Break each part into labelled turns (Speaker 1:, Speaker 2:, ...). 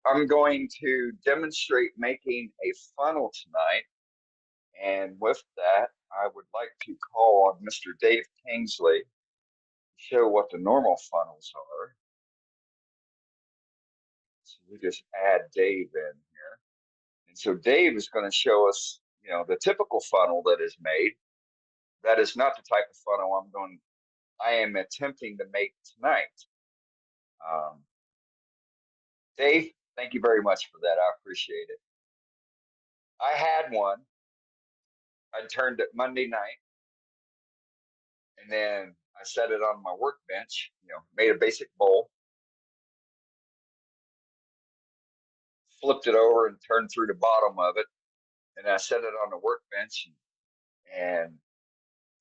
Speaker 1: I'm going to demonstrate making a funnel tonight. And with that, I would like to call on Mr. Dave Kingsley to show what the normal funnels are. So we just add Dave in here. And so Dave is going to show us, the typical funnel that is made. That is not the type of funnel I am attempting to make tonight. Dave, thank you very much for that. I appreciate it. I had one. I turned it Monday night, and then I set it on my workbench, made a basic bowl, flipped it over and turned through the bottom of it, and I set it on the workbench. And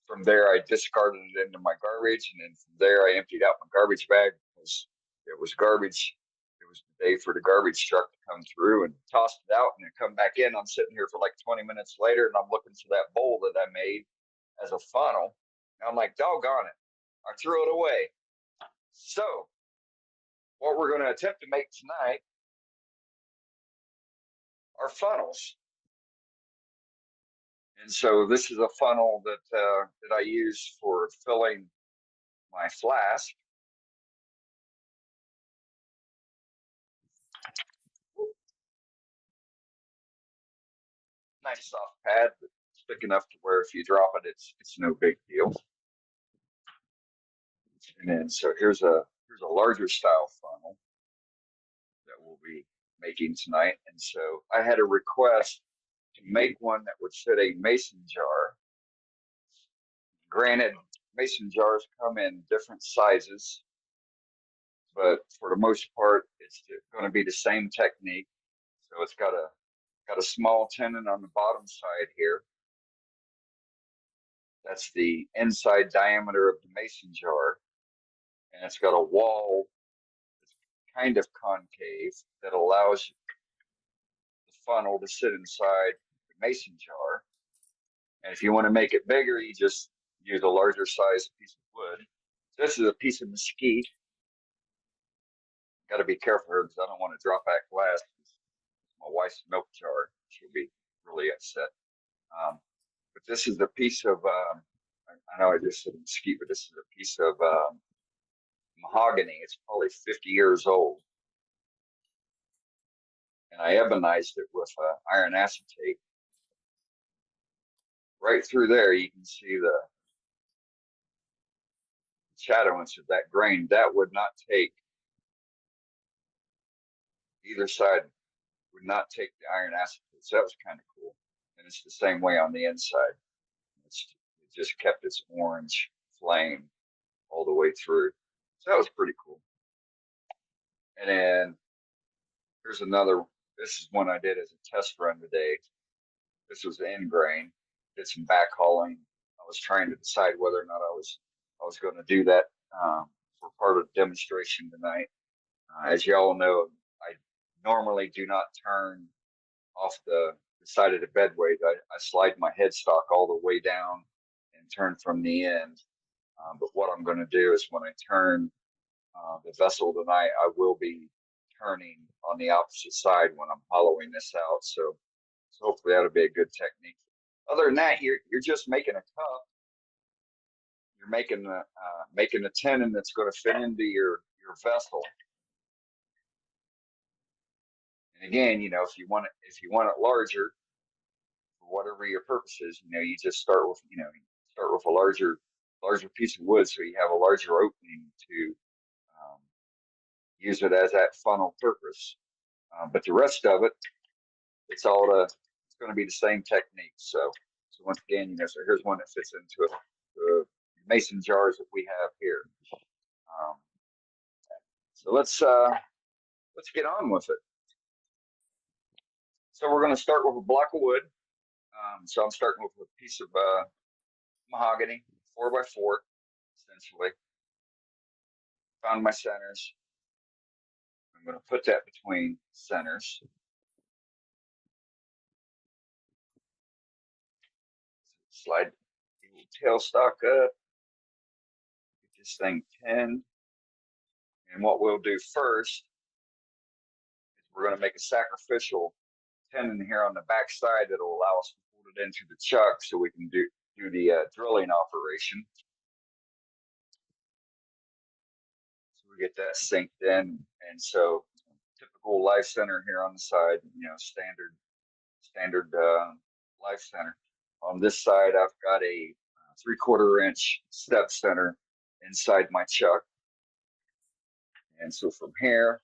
Speaker 1: from there, I discarded it into my garbage, and then from there, I emptied out my garbage bag because it was garbage. It was the day for the garbage truck to come through, and tossed it out and then come back in. I'm sitting here for like 20 minutes later, and I'm looking for that bowl that I made as a funnel. And I'm like, doggone it, I threw it away. So what we're going to attempt to make tonight are funnels. And so this is a funnel that I use for filling my flask. Nice soft pad, but thick enough to where if you drop it, it's no big deal. And then so here's a larger style funnel that we'll be making tonight. And so I had a request to make one that would fit a mason jar. Granted, mason jars come in different sizes, but for the most part, it's going to be the same technique. So it's got a small tenon on the bottom side here. That's the inside diameter of the mason jar. And it's got a wall that's kind of concave that allows the funnel to sit inside the mason jar. And if you want to make it bigger, you just use a larger size piece of wood. This is a piece of mesquite. Got to be careful here because I don't want to drop that glass. My wife's milk jar. She'll be really upset. But this is a piece of, I know I just said mesquite, but this is a piece of mahogany. It's probably 50 years old. And I ebonized it with iron acetate. Right through there, you can see the shadowance of that grain. That would not take, either side would not take the iron acetate. So that was kind of cool. And it's the same way on the inside. It just kept its orange flame all the way through. So that was pretty cool. And then here's another. This is one I did as a test run today. This was the end grain. Did some backhauling. I was trying to decide whether or not I was going to do that for part of the demonstration tonight. As y'all know, I normally do not turn off the side of the bed weight. I slide my headstock all the way down and turn from the end. But what I'm going to do is when I turn the vessel tonight, I will be turning on the opposite side when I'm hollowing this out. So hopefully that'll be a good technique. Other than that, you're just making a cup. You're making a tenon that's going to fit into your vessel. And again, if you want it larger, for whatever your purpose is, you just start with a larger piece of wood, so you have a larger opening to use it as that funnel purpose. But the rest of it, it's going to be the same technique. So once again, so here's one that fits into the mason jars that we have here. So let's get on with it. So we're going to start with a block of wood. So I'm starting with a piece of mahogany, 4x4, essentially. Found my centers. I'm going to put that between centers. Slide the tailstock up. Get this thing pinned. And what we'll do first is we're going to make a sacrificial tenon here on the back side that'll allow us to hold it into the chuck so we can do the drilling operation. So we get that synced in. And so typical life center here on the side, standard life center. On this side, I've got a 3/4 inch step center inside my chuck. And so from here,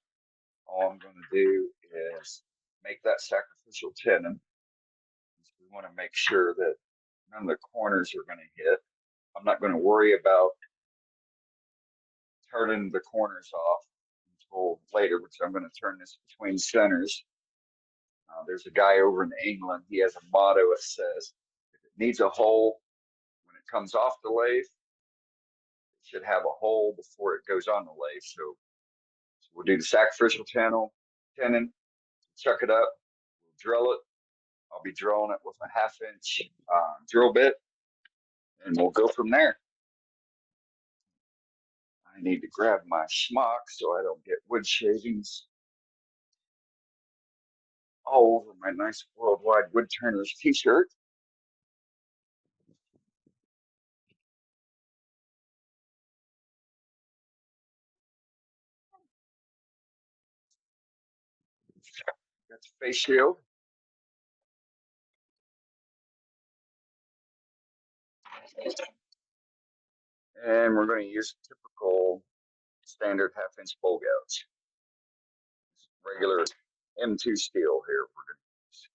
Speaker 1: all I'm going to do is make that sacrificial tenon. We want to make sure that none of the corners are going to hit. I'm not going to worry about turning the corners off until later, because I'm going to turn this between centers. There's a guy over in England. He has a motto. It says, if it needs a hole when it comes off the lathe, it should have a hole before it goes on the lathe. So we'll do the sacrificial tenon, chuck it up, we'll drill it. I'll be drilling it with a 1/2 inch drill bit, and we'll go from there. I need to grab my schmuck so I don't get wood shavings all over my nice Worldwide Woodturners t-shirt. Got the face shield. And we're going to use typical standard 1/2 inch bowl gouge. Regular M2 steel here we're going to use.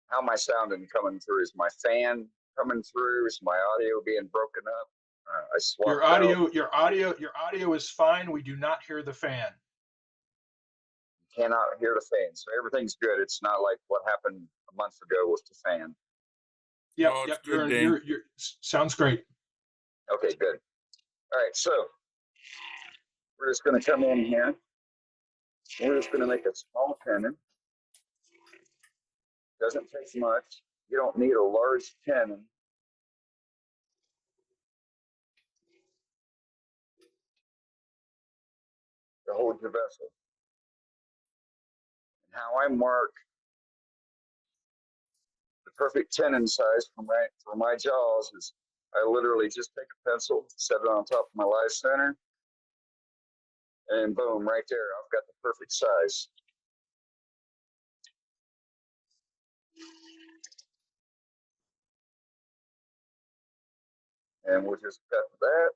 Speaker 1: How am I sounding coming through? Is my fan coming through? Is my audio being broken up? I swapped
Speaker 2: your audio is fine. We do not hear the fan.
Speaker 1: Cannot hear the fan, so everything's good. It's not like what happened a month ago with the fan.
Speaker 2: Yep, oh, yep. You're sounds great.
Speaker 1: Okay, good. All right, so we're just going to come in here. We're just going to make a small tenon. Doesn't take much. You don't need a large tenon. To hold your vessel. And how I mark the perfect tenon size for my jaws is I literally just take a pencil, set it on top of my live center, and boom, right there, I've got the perfect size. And we'll just cut that.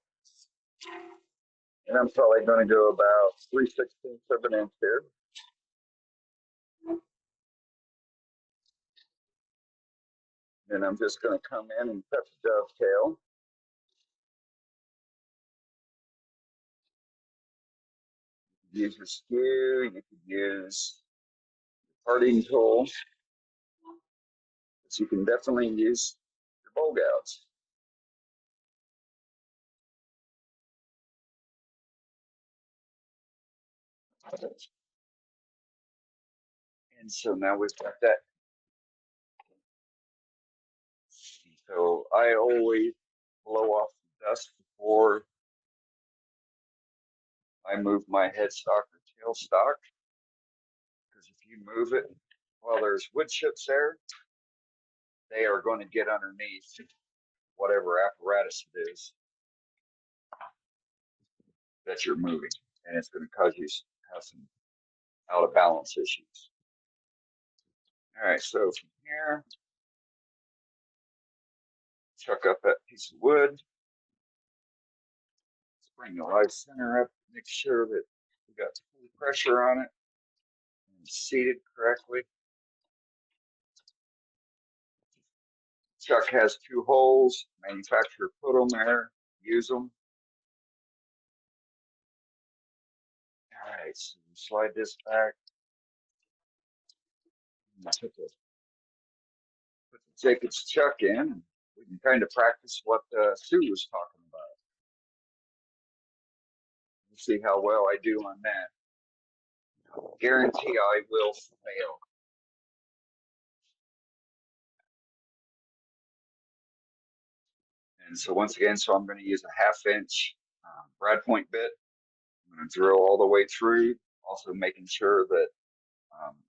Speaker 1: And I'm probably going to go about 3/16 of an inch here. And I'm just going to come in and cut the dovetail. You could use your skew, you could use your parting tool, but you can definitely use your bowl gouge. And so now we've got that. So I always blow off the dust before I move my headstock or tailstock, because if you move it while there's wood chips there, they are going to get underneath whatever apparatus it is that you're moving, and it's going to cause you to have some out of balance issues. All right, so from here, chuck up that piece of wood. Let's bring the live center up, make sure that we got full pressure on it and seated correctly. Chuck has 2 holes. Manufacturer put them there. Use them. All right, so we slide this back. Put the Jacob's chuck in, and we can kind of practice what Sue was talking about. We'll see how well I do on that. I guarantee I will fail. And so once again, so I'm going to use a 1/2 inch brad point bit. I'm going to drill all the way through, also making sure that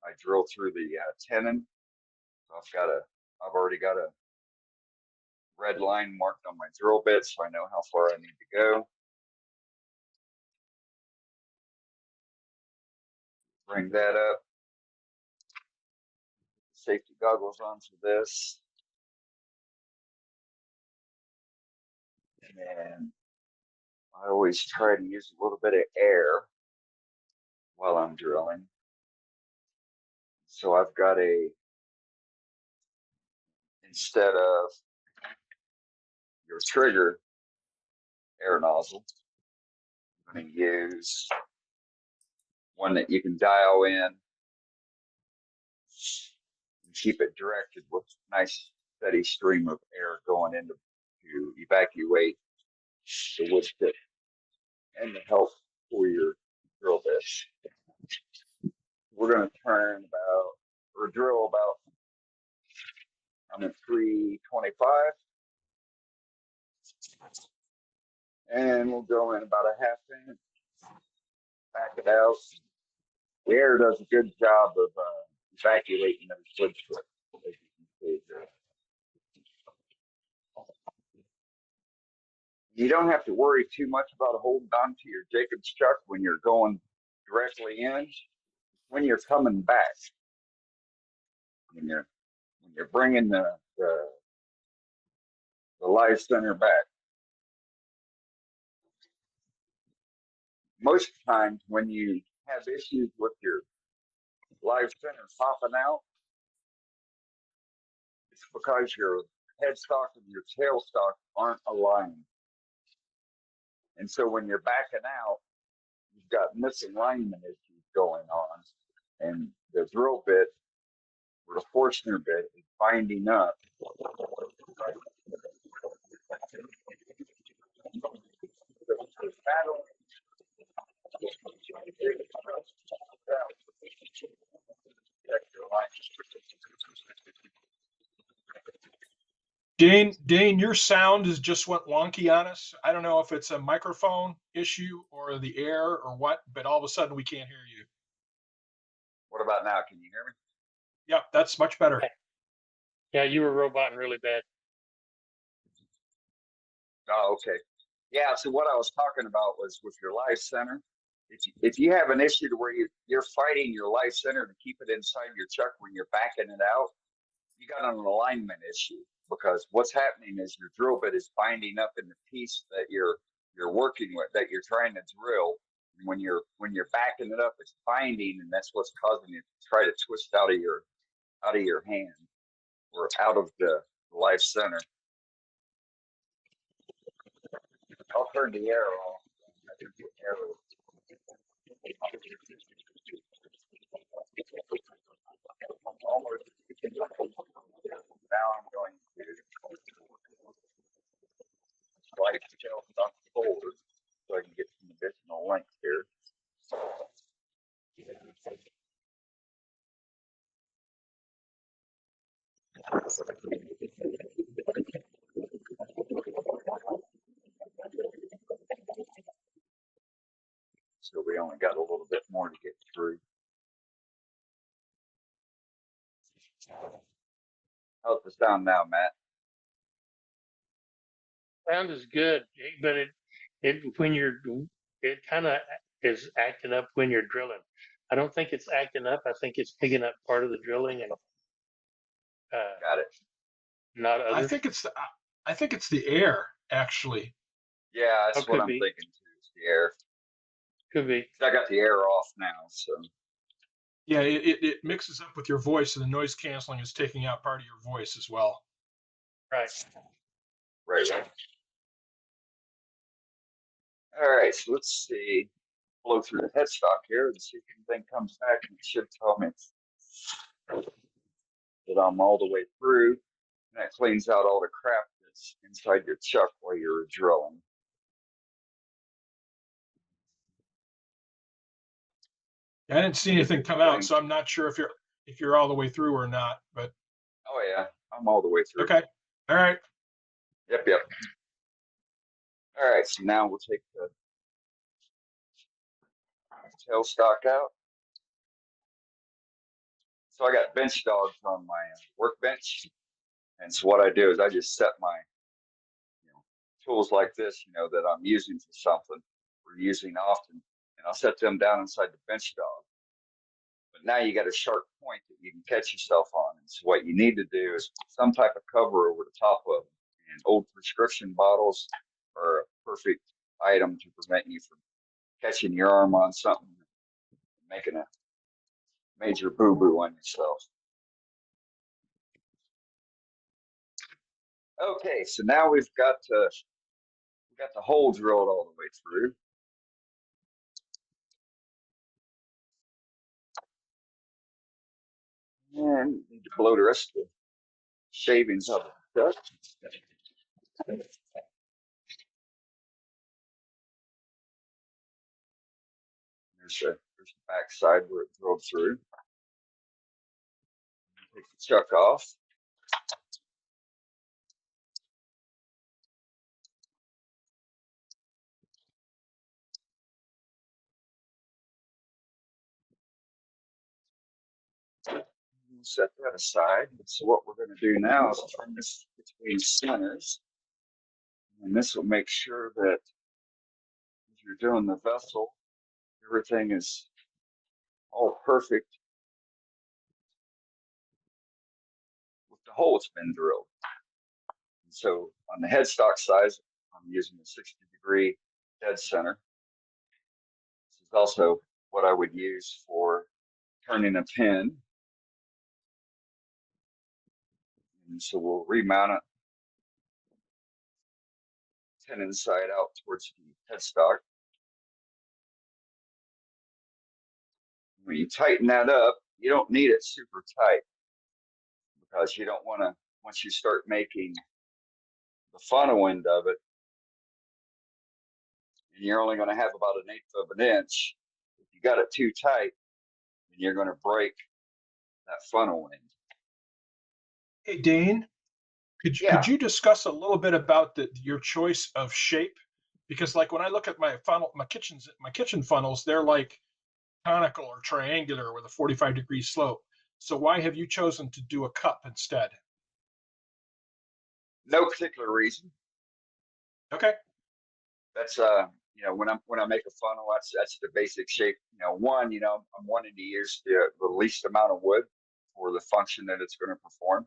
Speaker 1: I drill through the tenon. So I've already got a red line marked on my drill bit, so I know how far I need to go. Bring that up. Safety goggles on for this. And then I always try to use a little bit of air while I'm drilling. So I've got instead of your trigger air nozzle, I'm going to use one that you can dial in and keep it directed with a nice steady stream of air going into to evacuate the wood chip and to help for your drill bit. We're going to turn drill about, I'm at 325. And we'll go in about a 1/2 inch, back it out. The air does a good job of evacuating those wood chips, as you can see there. You don't have to worry too much about holding on to your Jacob's chuck when you're going directly in. When you're coming back, when you're bringing the live center back. Most times when you have issues with your live center popping out, it's because your headstock and your tailstock aren't aligned. And so when you're backing out, you've got misalignment issues going on. And the drill bit or the Forstner bit is binding up.
Speaker 2: Dane, your sound has just went wonky on us. I don't know if it's a microphone issue or the air or what, but all of a sudden we can't hear you.
Speaker 1: What about now? Can you hear me?
Speaker 2: Yep, that's much better.
Speaker 3: Yeah, you were roboting really bad.
Speaker 1: Oh, okay. Yeah, so what I was talking about was with your live center. If you have an issue to where you're fighting your live center to keep it inside your chuck when you're backing it out, you got an alignment issue, because what's happening is your drill bit is binding up in the piece that you're working with, that you're trying to drill. And when you're backing it up, it's binding, and that's what's causing it to try to twist out of your hand or out of the live center. I'll turn the air off. Almost. Now I'm going to slide the tail stuff forward so I can get some additional length here. So we only got a little bit more to get through. How's the sound now, Matt?
Speaker 3: Sound is good, but it kind of is acting up when you're drilling. I don't think it's acting up. I think it's picking up part of the drilling and
Speaker 1: Got it.
Speaker 3: not
Speaker 2: I
Speaker 3: others.
Speaker 2: think it's the air, actually.
Speaker 1: Yeah, that's what
Speaker 3: could
Speaker 1: I'm
Speaker 3: be.
Speaker 1: thinking too. Is the air.
Speaker 3: Could be.
Speaker 1: I got the air off now, so
Speaker 2: Yeah, it mixes up with your voice, and the noise canceling is taking out part of your voice as well.
Speaker 3: Right.
Speaker 1: right. All right, so let's see. Blow through the headstock here and see if anything comes back, and it should tell me that I'm all the way through. And that cleans out all the crap that's inside your chuck while you're drilling.
Speaker 2: I didn't see anything come out, so I'm not sure if you're all the way through or not. But
Speaker 1: Oh yeah, I'm all the way through.
Speaker 2: okay, all right.
Speaker 1: Yep. All right, so now we'll take the tailstock out. So I got bench dogs on my workbench. And so what I do is I just set my tools like this, that I'm using for something or using often, and I'll set them down inside the bench dog. But now you got a sharp point that you can catch yourself on. And so what you need to do is put some type of cover over the top of them. And old prescription bottles are a perfect item to prevent you from catching your arm on something and making a major boo-boo on yourself. Okay, so now we've got the hole drilled all the way through. And need to blow the rest of the shavings of the duck. There's the back side where it drilled through. Take the chuck off. Set that aside. So what we're going to do now is turn this between centers. And this will make sure that as you're doing the vessel, everything is all perfect with the hole it's been drilled. And so on the headstock size, I'm using a 60-degree dead center. This is also what I would use for turning a pin. And so we'll remount it tenon side out towards the headstock. When you tighten that up, you don't need it super tight because you don't want to, once you start making the funnel end of it, and you're only going to have about 1/8 of an inch, if you got it too tight, then you're going to break that funnel end.
Speaker 2: Hey, Dane,
Speaker 1: Yeah.
Speaker 2: could you discuss a little bit about your choice of shape? Because like when I look at my funnel, my kitchen funnels, they're like conical or triangular with a 45-degree slope. So why have you chosen to do a cup instead?
Speaker 1: No particular reason.
Speaker 2: Okay.
Speaker 1: That's when I make a funnel, that's the basic shape. I'm wanting to use the least amount of wood for the function that it's going to perform.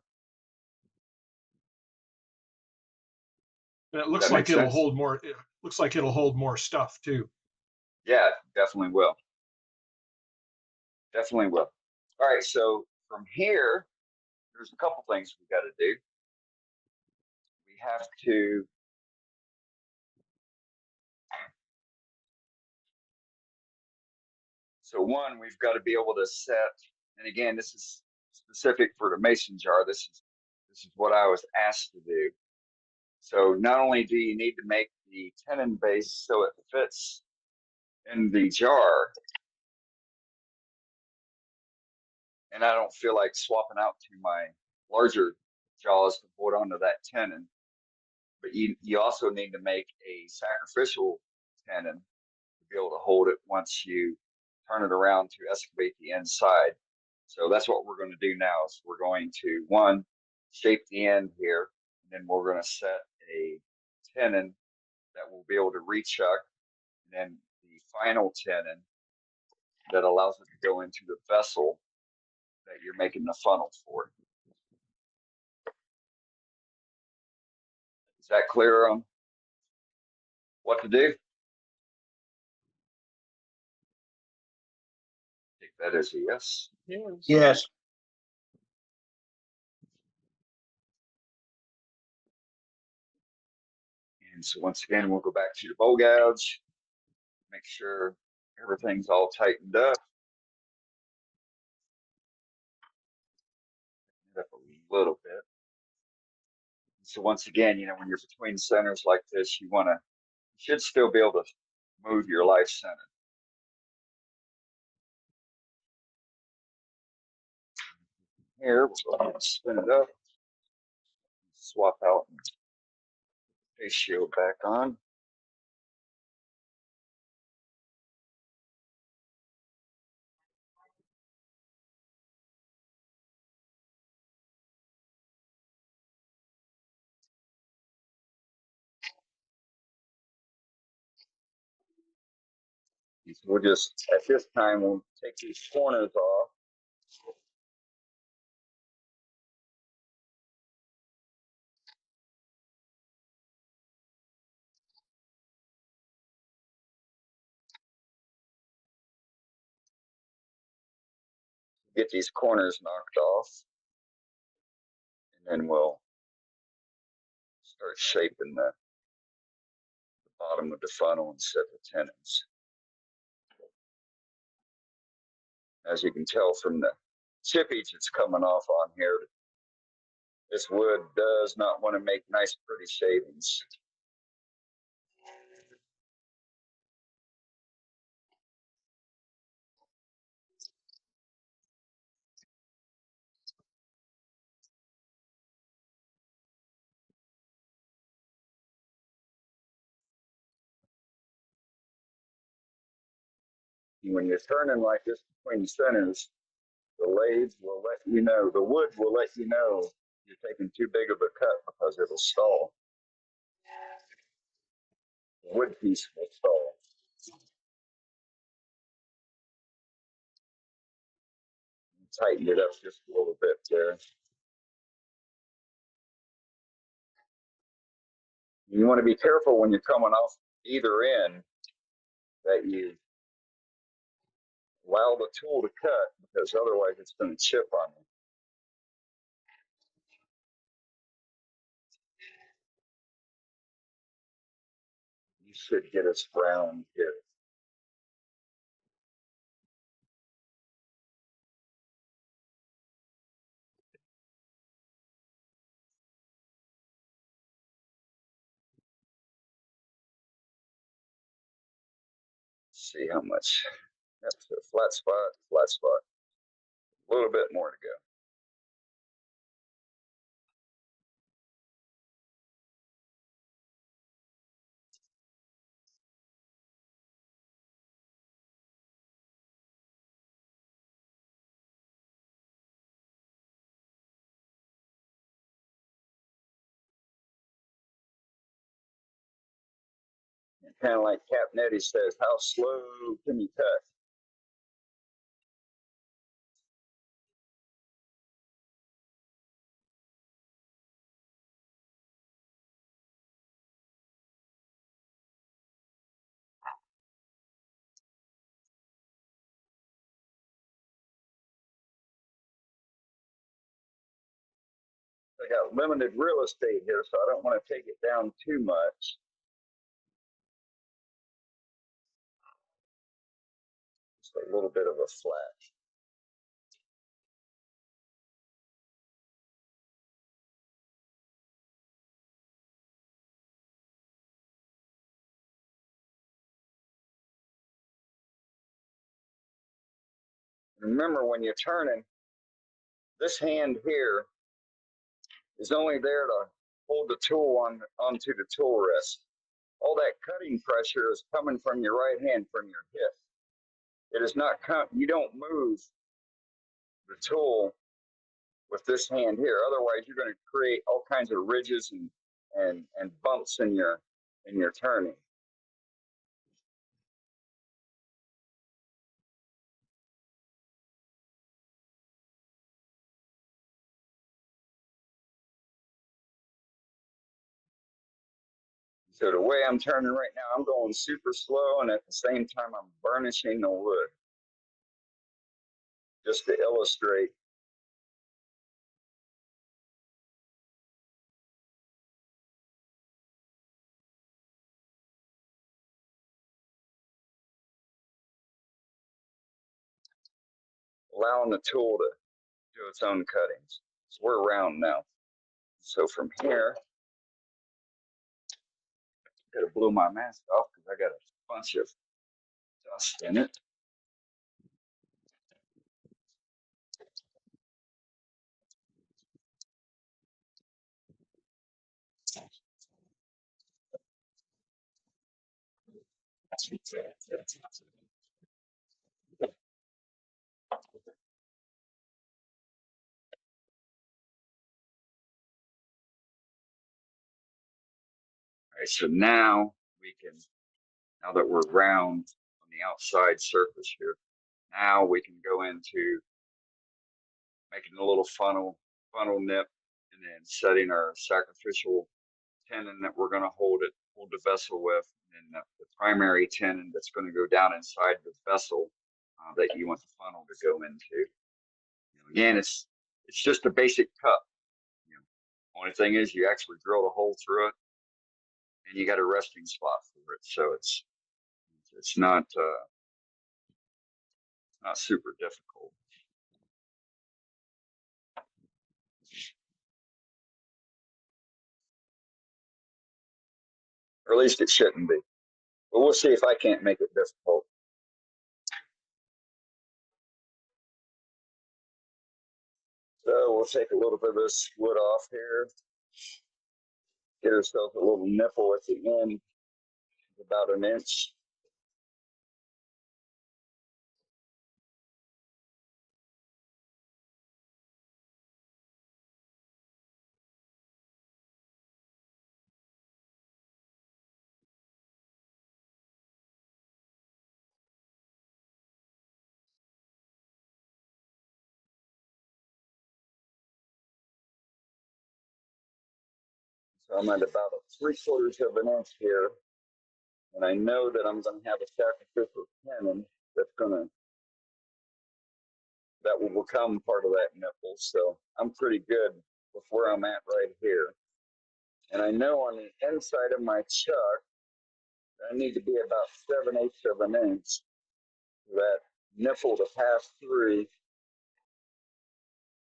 Speaker 2: And it looks
Speaker 1: That make
Speaker 2: like it'll
Speaker 1: sense?
Speaker 2: hold more. It looks like it'll hold more stuff too.
Speaker 1: Yeah, definitely will. Definitely will. All right, so from here, there's a couple things we got to do. We have to So one, we've got to be able to set, and again, this is specific for the mason jar. This is what I was asked to do. So not only do you need to make the tenon base so it fits in the jar, and I don't feel like swapping out to my larger jaws to hold onto that tenon, but you also need to make a sacrificial tenon to be able to hold it once you turn it around to excavate the inside. So that's what we're going to do now is we're going to, one, shape the end here, and then we're going to set a tenon that will be able to rechuck, and then the final tenon that allows it to go into the vessel that you're making the funnel for. Is that clear on what to do? Take that as a yes.
Speaker 4: Yes.
Speaker 1: And so once again, we'll go back to the bow gouge, make sure everything's all tightened up. Up a little bit. So once again, when you're between centers like this, you should still be able to move your life center. Here, we'll go ahead and spin it up. Swap out and face shield back on. We'll just, at this time, we'll take these corners off. Get these corners knocked off. And then we'll start shaping the bottom of the funnel and set the tenons. As you can tell from the chippage that's coming off on here, this wood does not want to make nice, pretty shavings. And when you're turning like this between centers, the lathe will let you know, the wood will let you know you're taking too big of a cut because it'll stall. The wood piece will stall. Tighten it up just a little bit there. You want to be careful when you're coming off either end that you allow the tool to cut, because otherwise it's going to chip on you. You should get us round here. See how much. That's a flat spot, flat spot. A little bit more to go. Kind of like Capnetti says, how slow can you cut? I got limited real estate here, so I don't want to take it down too much. Just a little bit of a flat. Remember, when you're turning, this hand here is only there to hold the tool onto the tool rest. All that cutting pressure is coming from your right hand, from your hip. It is not, you don't move the tool with this hand here. Otherwise, you're going to create all kinds of ridges and bumps in your turning. So the way I'm turning right now, I'm going super slow, and at the same time, I'm burnishing the wood just to illustrate. Allowing the tool to do its own cuttings. So we're round now. So from here, I gotta blow my mask off because I got a bunch of dust in it. All right, so now we can, now that we're round on the outside surface here. Now we can go into making a little funnel nip, and then setting our sacrificial tenon that we're going to hold the vessel with, and the primary tenon that's going to go down inside the vessel that you want the funnel to go into. Again, it's just a basic cup. Only thing is you actually drill a hole through it, and you got a resting spot for it. So it's not super difficult. Or at least it shouldn't be. But we'll see if I can't make it difficult. So we'll take a little bit of this wood off here. Get ourselves a little nipple at the end, about an inch. So I'm at about a 3/4 of an inch here. And I know that I'm going to have a sacrificial tenon that will become part of that nipple. So I'm pretty good with where I'm at right here. And I know on the inside of my chuck, I need to be about 7/8 of an inch for that nipple to pass through,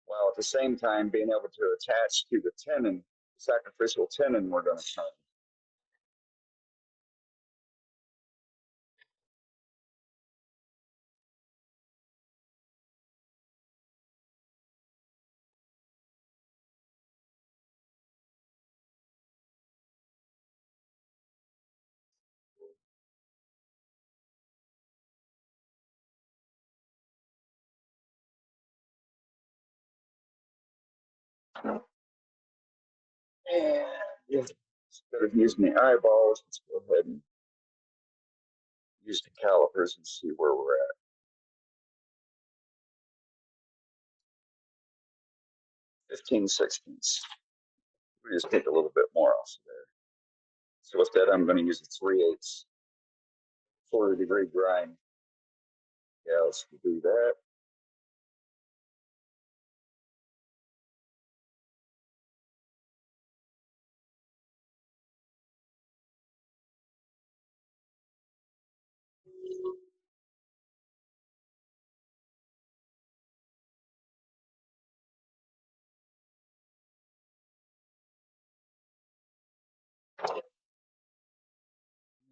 Speaker 1: while at the same time being able to attach to the tenon, the sacrificial tenon we're going to turn. And instead of using the eyeballs, let's go ahead and use the calipers and see where we're at. 15/16. We just take a little bit more off of there. So with that, I'm going to use a 3/8 40-degree grind. Yeah, let's do that.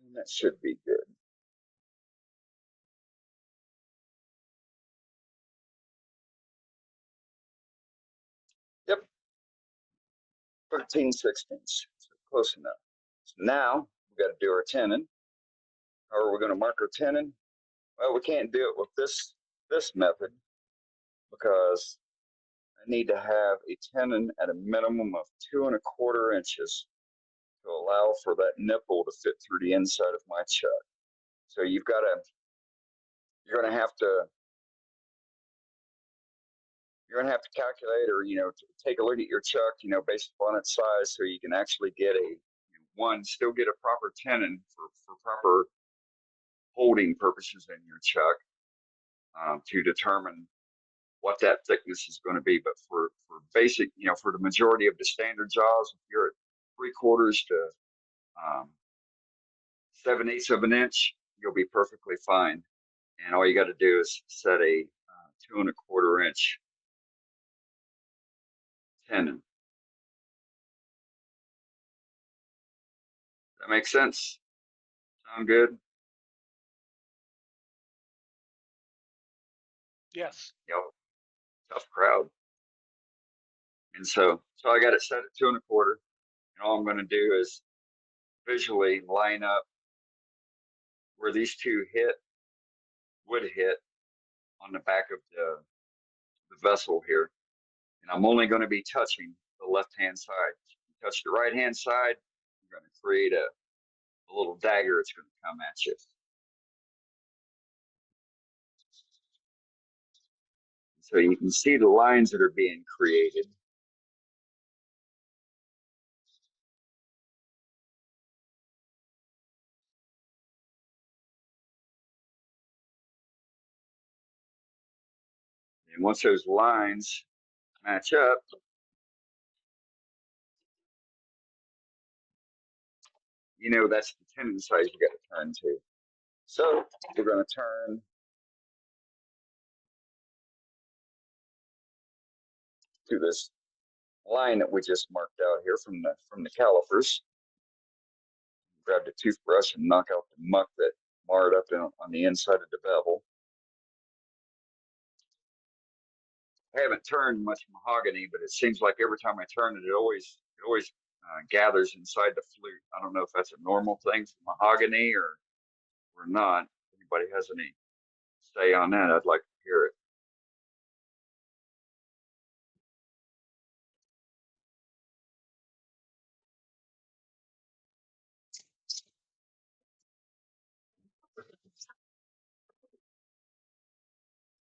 Speaker 1: And that should be good. Yep. 13/16. So close enough. So now we got to do our tenon. How are we going to mark our tenon? Well, we can't do it with this method because I need to have a tenon at a minimum of 2¼ inches to allow for that nipple to fit through the inside of my chuck. So you're going to have to calculate, or take a look at your chuck, based upon its size, so you can actually get still get a proper tenon for proper holding purposes in your chuck, to determine what that thickness is going to be. But for basic, for the majority of the standard jaws, if you're at 3/4 to 7/8 of an inch, you'll be perfectly fine. And all you got to do is set a 2¼ inch tenon. That makes sense? Sound good?
Speaker 2: Yes.
Speaker 1: Yep. Tough crowd. And so I got it set at 2¼ and all I'm going to do is visually line up where these two would hit on the back of the vessel here. And I'm only going to be touching the left-hand side. If you touch the right-hand side, you're going to create a little dagger. It's going to come at you. So you can see the lines that are being created. And once those lines match up, you know that's the tenon size you got to turn to. So we're going to turn to this line that we just marked out here from the calipers. Grab the toothbrush and knock out the muck that marred up on the inside of the bevel. I haven't turned much mahogany, but it seems like every time I turn it, it always gathers inside the flute. I don't know if that's a normal thing for mahogany or not. If anybody has any say on that, I'd like to hear it.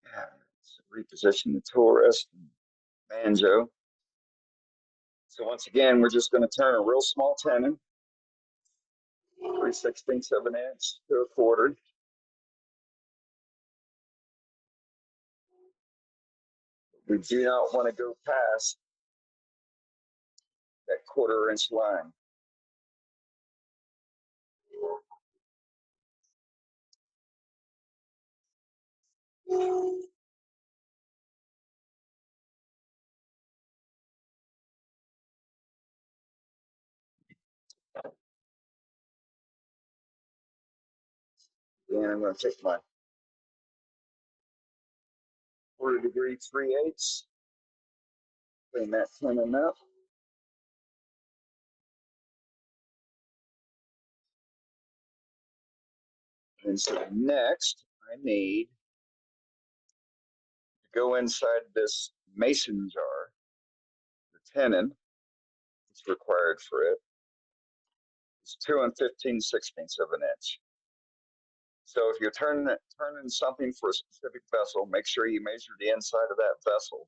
Speaker 1: Yeah, reposition the tool rest and banjo. So once again, we're just going to turn a real small tenon, 3/16 of an inch to a quarter. We do not want to go past that 1/4 inch line. Then I'm going to take my 1/4 degree 3/8, clean that tenon up. And so next, I need to go inside this mason jar, the tenon that's required for it. It's 2 15/16 of an inch. So if you're turning something for a specific vessel, make sure you measure the inside of that vessel.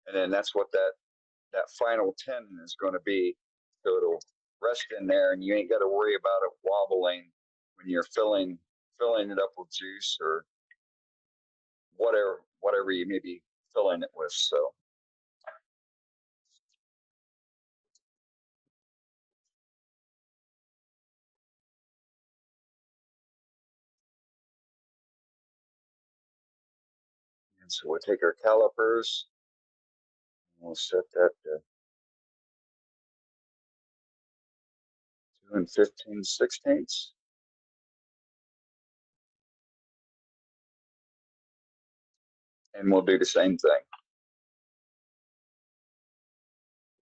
Speaker 1: And then that's what that final tenon is going to be. So it'll rest in there and you ain't got to worry about it wobbling when you're filling it up with juice or whatever you may be filling it with. So and so we'll take our calipers and we'll set that to 2 15/16. And we'll do the same thing.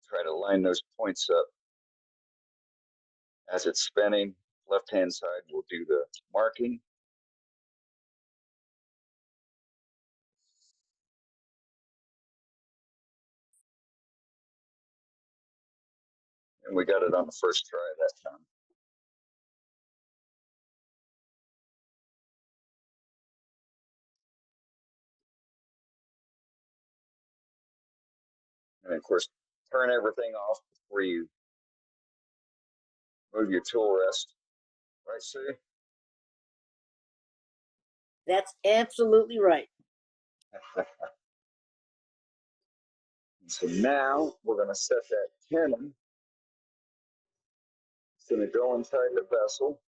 Speaker 1: Try to line those points up as it's spinning. Left hand side, we'll do the marking. And we got it on the first try that time. And of course, turn everything off before you move your tool rest. Right, Sue?
Speaker 4: That's absolutely right.
Speaker 1: So now we're going to set that tenon. It's going to go inside the vessel.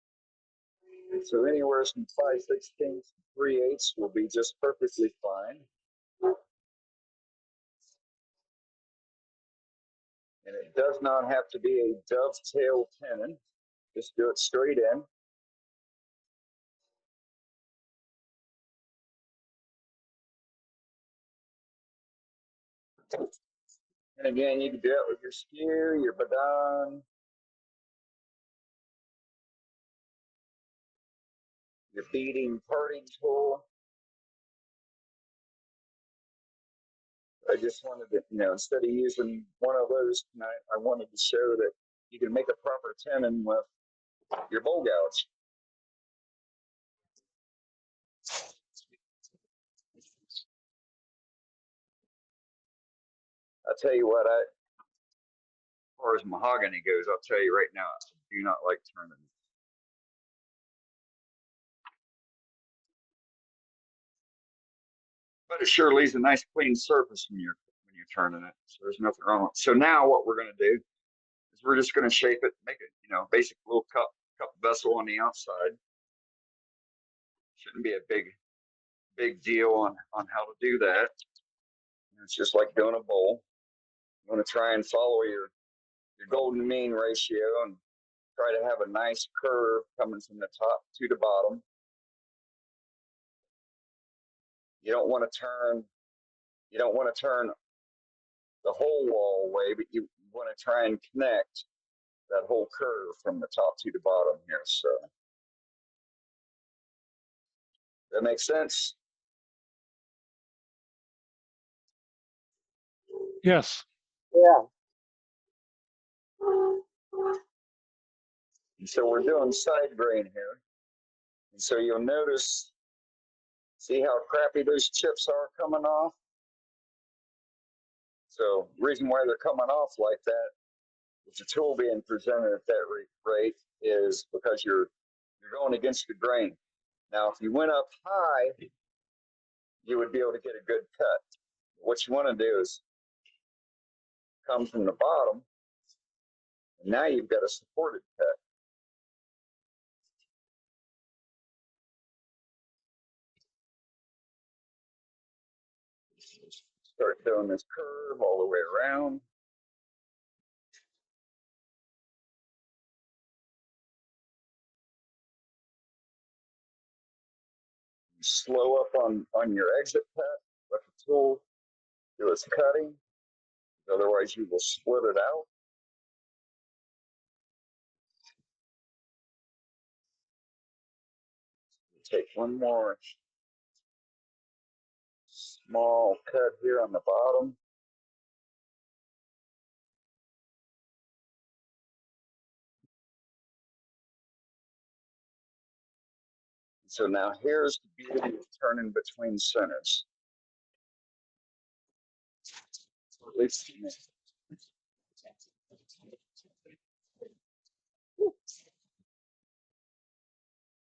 Speaker 1: And so anywhere from 5/16 to 3/8 will be just perfectly fine. And it does not have to be a dovetail tenon. Just do it straight in. And again, you can do it with your skewer, your badon, your beading parting tool. I just wanted to, instead of using one of those tonight, I wanted to show that you can make a proper tenon with your bowl gouge. I tell you what, as far as mahogany goes, I'll tell you right now, I do not like turning it. But it sure leaves a nice clean surface when you're turning it. So there's nothing wrong with it. So now what we're going to do is we're just going to shape it, make it, basic little cup vessel on the outside. Shouldn't be a big deal on how to do that. It's just like doing a bowl. You want to try and follow your golden mean ratio and try to have a nice curve coming from the top to the bottom. You don't want to turn the whole wall away, but you want to try and connect that whole curve from the top to the bottom here. So that makes sense.
Speaker 3: Yes.
Speaker 4: Yeah.
Speaker 1: And so we're doing side grain here. And so you'll notice, see how crappy those chips are coming off? So the reason why they're coming off like that, with the tool being presented at that rate, is because you're going against the grain. Now, if you went up high, you would be able to get a good cut. What you want to do is come from the bottom, and now you've got a supported cut. Start doing this curve all the way around. Slow up on your exit cut, let the tool do its cutting, otherwise you will split it out. Take one more small cut here on the bottom. So now here's the beauty of turning between centers. At least to me.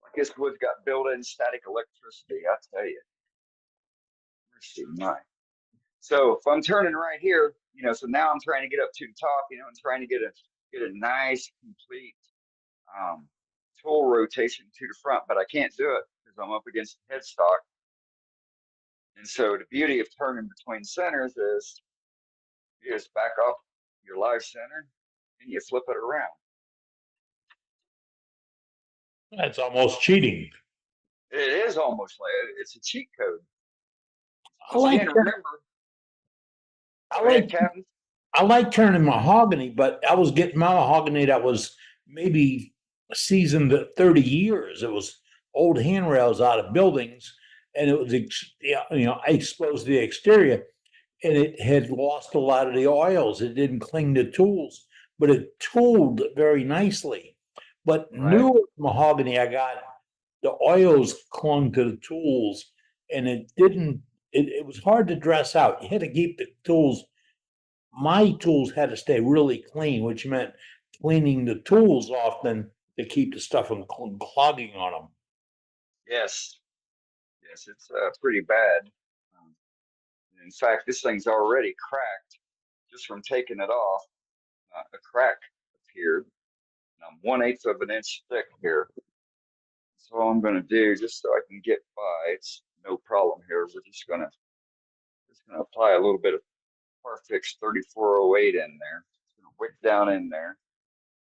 Speaker 1: I guess wood's got built-in static electricity, I tell you. Mercy my. So if I'm turning right here, so now I'm trying to get up to the top, and trying to get a nice complete tool rotation to the front, but I can't do it because I'm up against the headstock. And so the beauty of turning between centers is you just back off your live center and you flip it around.
Speaker 5: That's almost cheating.
Speaker 1: It is almost like it's a cheat code.
Speaker 5: I like,
Speaker 1: Remember. Captain.
Speaker 5: I like turning mahogany, but I was getting my mahogany that was maybe seasoned 30 years. It was old handrails out of buildings, and it was, I exposed the exterior, and it had lost a lot of the oils. It didn't cling to tools, but it tooled very nicely. But newer mahogany I got, the oils clung to the tools, and it didn't. It was hard to dress out. You had to keep the tools. My tools had to stay really clean, which meant cleaning the tools often to keep the stuff from clogging on them.
Speaker 1: Yes, it's pretty bad. In fact, this thing's already cracked just from taking it off. A crack appeared, and I'm 1/8 of an inch thick here. So all I'm going to do, just so I can get by, it's no problem here. We're just going to apply a little bit of Parfix 3408 in there. It's going to wick down in there.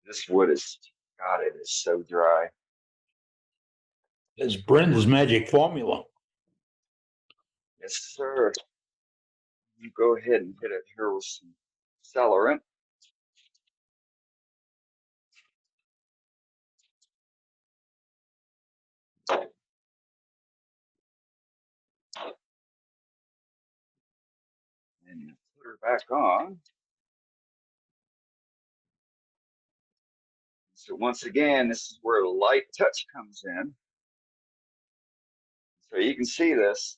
Speaker 1: This wood is, God, it is so dry.
Speaker 5: It's Brenda's magic formula.
Speaker 1: Yes, sir. You go ahead and hit it here with some Celerant. And you put her back on. So once again, this is where the light touch comes in. So you can see this.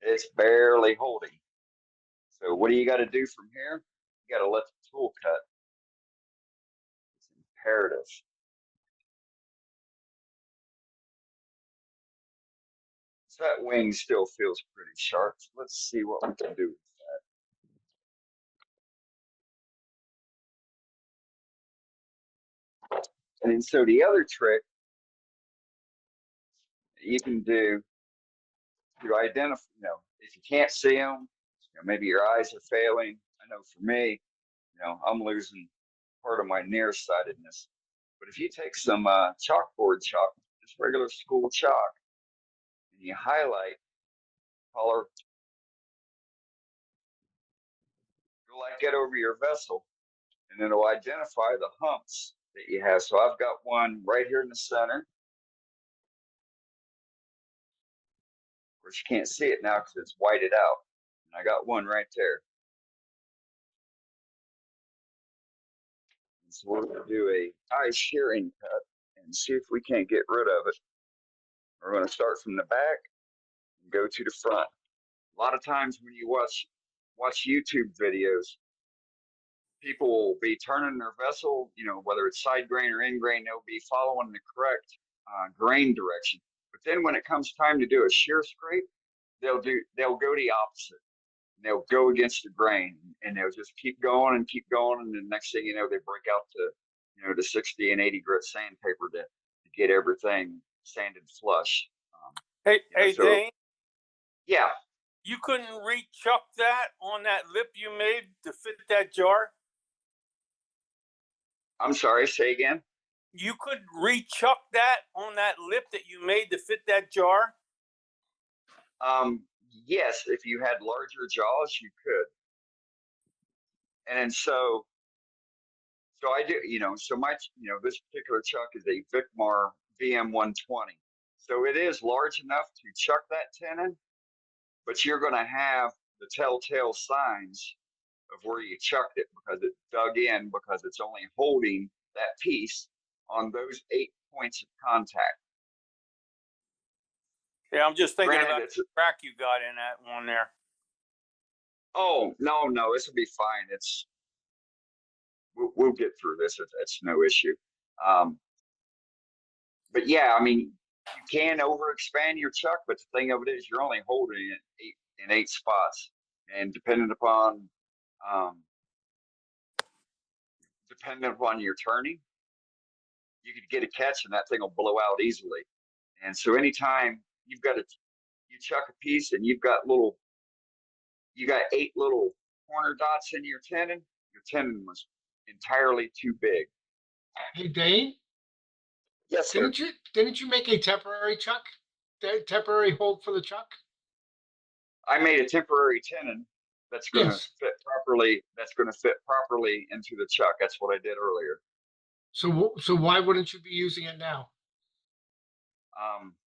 Speaker 1: It's barely holding. So what do you got to do from here? You got to let the tool cut. It's imperative. So that wing still feels pretty sharp. So let's see what we can do with that. And then so the other trick you can do to identify, if you can't see them, maybe your eyes are failing. I know for me, I'm losing part of my nearsightedness. But if you take some chalkboard chalk, just regular school chalk, and you highlight color, go like that over your vessel, and it'll identify the humps that you have. So I've got one right here in the center. Of course, you can't see it now because it's whited out. And I got one right there. And so we're going to do a eye shearing cut and see if we can't get rid of it. We're going to start from the back and go to the front. A lot of times when you watch YouTube videos, people will be turning their vessel, whether it's side grain or end grain, they'll be following the correct grain direction. But then when it comes time to do a shear scrape, they'll go the opposite. They'll go against the grain, and they'll just keep going, and the next thing you know, they break out the 60 and 80 grit sandpaper to get everything sanded flush.
Speaker 6: Hey,
Speaker 1: So,
Speaker 6: Dane,
Speaker 1: yeah.
Speaker 6: you couldn't re-chuck that on that lip you made to fit that jar?
Speaker 1: I'm sorry, say again?
Speaker 6: You could re-chuck that on that lip that you made to fit that jar?
Speaker 1: Yes, if you had larger jaws, you could. And then so I do, so my, this particular chuck is a Vicmar VM120. So it is large enough to chuck that tenon, but you're going to have the telltale signs of where you chucked it because it dug in, because it's only holding that piece on those 8 points of contact.
Speaker 6: Yeah, I'm just thinking
Speaker 1: Granted,
Speaker 6: about the crack you got in that one there.
Speaker 1: Oh, no, this will be fine. We'll get through this. It's no issue. But yeah, I mean, you can overexpand your chuck, but the thing of it is, you're only holding it in eight spots, and depending upon your turning, you could get a catch, and that thing will blow out easily. And so, anytime you chuck a piece, and you got 8 little corner dots in your tenon was entirely too big.
Speaker 7: Hey, Dane,
Speaker 1: Yes, sir.
Speaker 7: didn't you make a temporary chuck? Temporary hold for the chuck?
Speaker 1: I made a temporary tenon that's going to
Speaker 7: Yes.
Speaker 1: fit properly. That's going to fit properly into the chuck. That's what I did earlier.
Speaker 7: So why wouldn't you be using it now?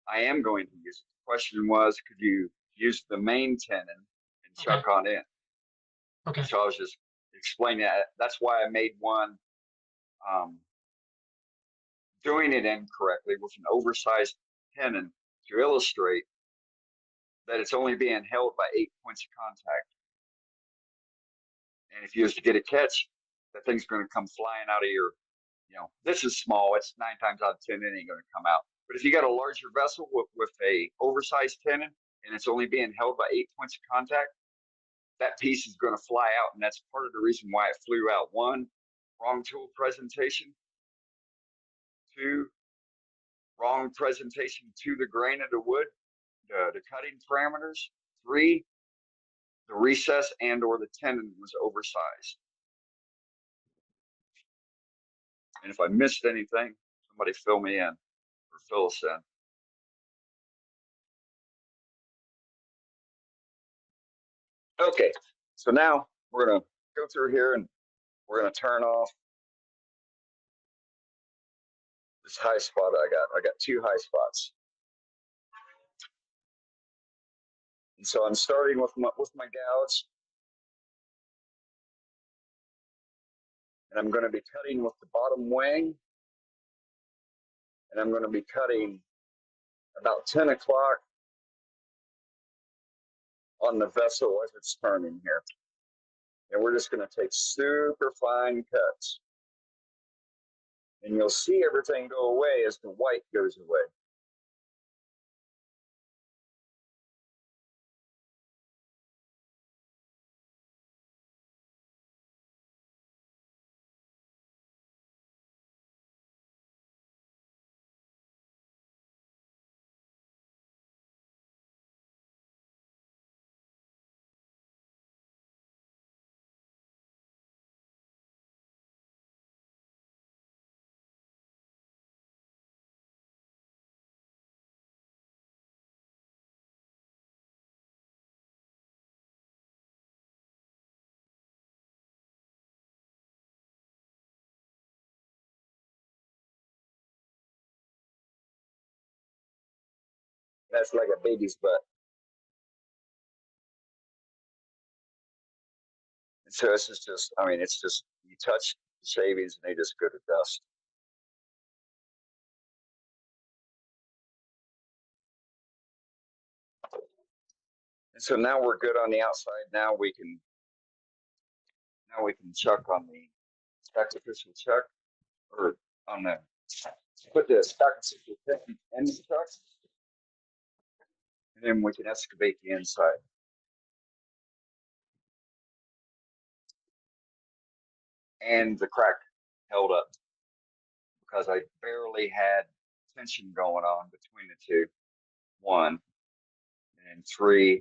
Speaker 1: I am going to use it. The question was, could you use the main tenon and chuck on in?
Speaker 7: Okay.
Speaker 1: So I was just explaining that. That's why I made one doing it incorrectly with an oversized tenon to illustrate that it's only being held by 8 points of contact. And if you was to get a catch, that thing's going to come flying out of your, this is small. It's 9 times out of 10, it ain't going to come out. But if you got a larger vessel with a oversized tenon and it's only being held by 8 points of contact, that piece is going to fly out. And that's part of the reason why it flew out. 1, wrong tool presentation. 2, wrong presentation to the grain of the wood, the cutting parameters. 3, the recess and or the tenon was oversized. And if I missed anything, somebody fill me in or fill us in. Okay, so now we're going to go through here and we're going to turn off this high spot I got. I got 2 high spots. And so I'm starting with my gouge. And I'm going to be cutting with the bottom wing. And I'm going to be cutting about 10 o'clock on the vessel as it's turning here. And we're just going to take super fine cuts. And you'll see everything go away as the white goes away. That's like a baby's butt. And so this is just, I mean, it's just, you touch the shavings and they just go to dust. And so now we're good on the outside. Now we can chuck on the sacrificial chuck, or on the, put the sacrificial chuck in the chuck, and then we can excavate the inside. And the crack held up because I barely had tension going on between the two. 1 and 3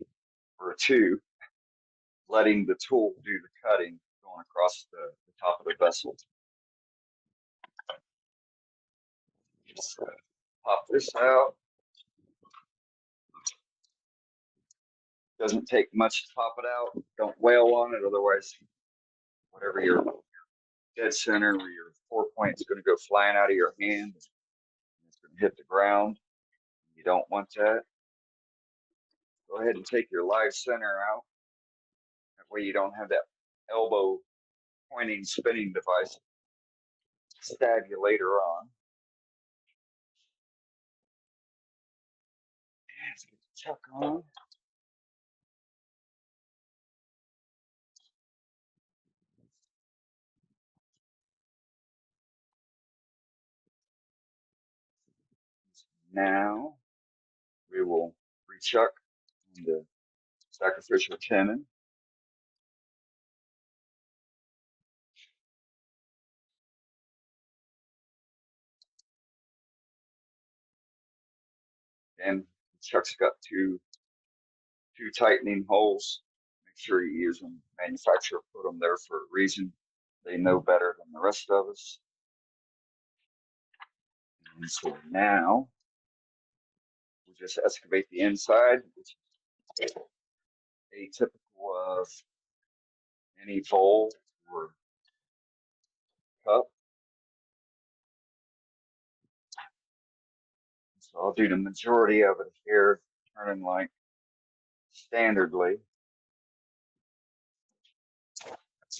Speaker 1: or 2, letting the tool do the cutting going across the top of the vessel. Just pop this out. Doesn't take much to pop it out. Don't wail on it, otherwise, whatever your dead center or your 4-point is going to go flying out of your hand. It's going to hit the ground. You don't want that. Go ahead and take your live center out. That way you don't have that elbow pointing spinning device stab you later on. Let's get the chuck on. Now we will rechuck the sacrificial tenon. And the chuck's got two tightening holes. Make sure you use them. Manufacturer put them there for a reason. They know better than the rest of us. And so now we just excavate the inside, which is atypical of any bowl or cup. So I'll do the majority of it here, turning like standardly.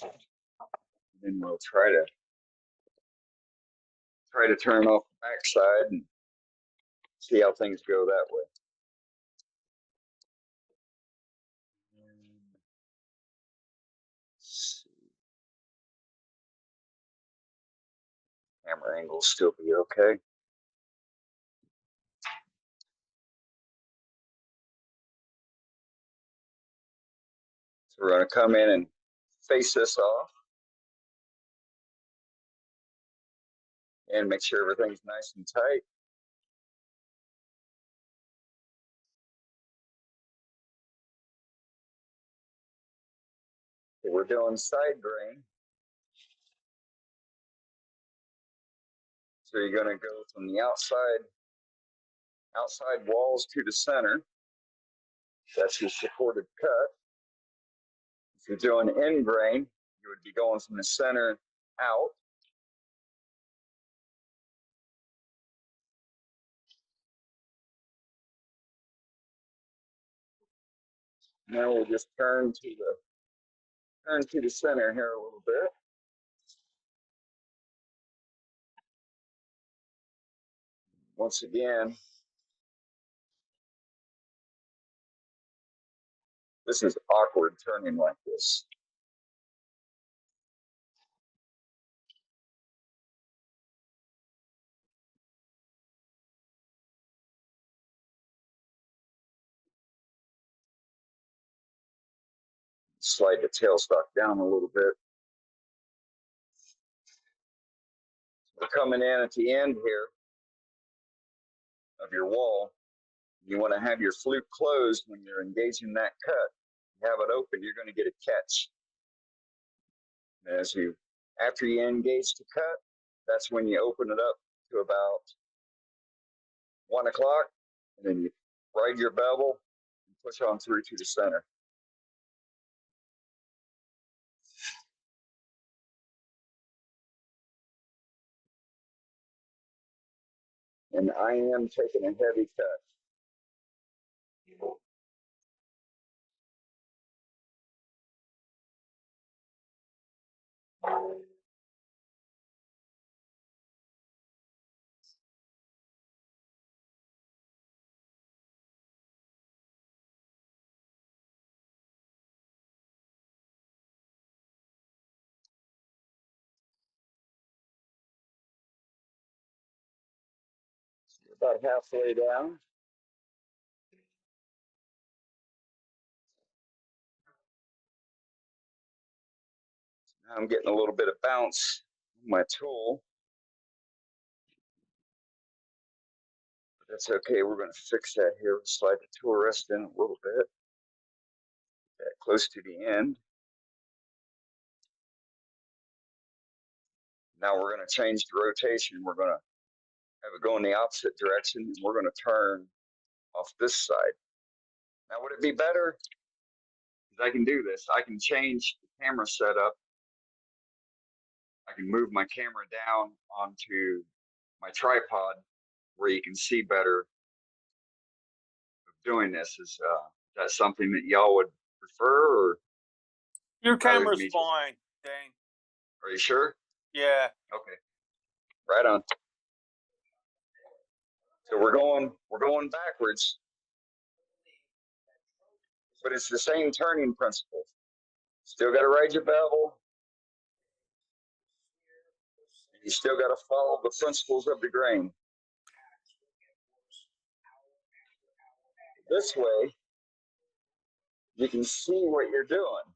Speaker 1: And then we'll try to turn off the backside and see how things go that way. Camera angle will still be okay. So we're going to come in and face this off and make sure everything's nice and tight. So we're doing side grain. So you're going to go from the outside walls to the center. That's your supported cut. If you're doing end grain, you would be going from the center out. Now we'll just turn to the center here a little bit. Once again, this is awkward turning like this. Slide the tailstock down a little bit. We're coming in at the end here of your wall. You want to have your flute closed when you're engaging that cut. You have it open, you're going to get a catch. And after you engage the cut, that's when you open it up to about 1 o'clock, and then you ride your bevel and push on through to the center. And I am taking a heavy cut. About halfway down. Now I'm getting a little bit of bounce on my tool. But that's okay, we're going to fix that here. Slide the tool rest in a little bit. Get close to the end. Now we're going to change the rotation. We're going to have it go in the opposite direction, and we're going to turn off this side. Now, would it be better? Because I can do this. I can change the camera setup. I can move my camera down onto my tripod where you can see better doing this. Is that something that y'all would prefer, or
Speaker 6: Your
Speaker 1: rather
Speaker 6: camera's
Speaker 1: me just-
Speaker 6: fine, Dane.
Speaker 1: Are you sure?
Speaker 6: Yeah.
Speaker 1: Okay. Right on. So we're going backwards, but it's the same turning principle. Still got to ride your bevel. You still got to follow the principles of the grain. This way, you can see what you're doing.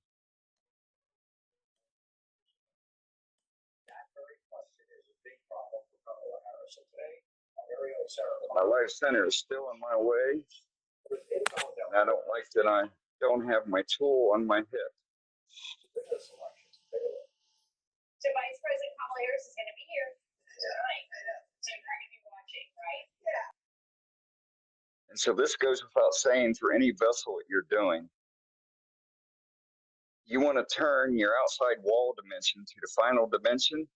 Speaker 1: My life center is still in my way. And I don't like that I don't have my tool on my hip.
Speaker 8: So Vice President Kamala Harris is going to be here tonight. So you're going to be watching, right? Yeah.
Speaker 1: And so this goes without saying for any vessel that you're doing. You want to turn your outside wall dimension to the final dimension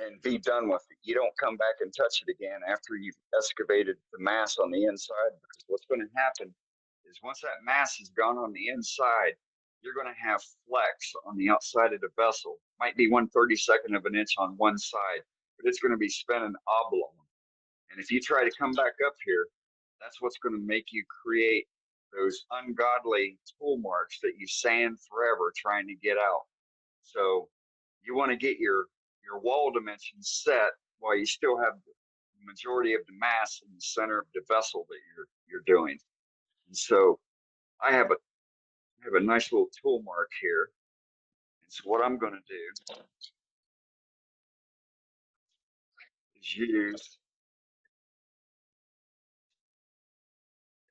Speaker 1: and be done with it. You don't come back and touch it again after you've excavated the mass on the inside, because what's going to happen is once that mass has gone on the inside, you're going to have flex on the outside of the vessel. Might be 1/32 of an inch on one side, but it's going to be spinning oblong. And if you try to come back up here, that's what's going to make you create those ungodly tool marks that you sand forever trying to get out. So you want to get your wall dimensions set while you still have the majority of the mass in the center of the vessel that you're doing. And so I have a nice little tool mark here. And so what I'm going to do is use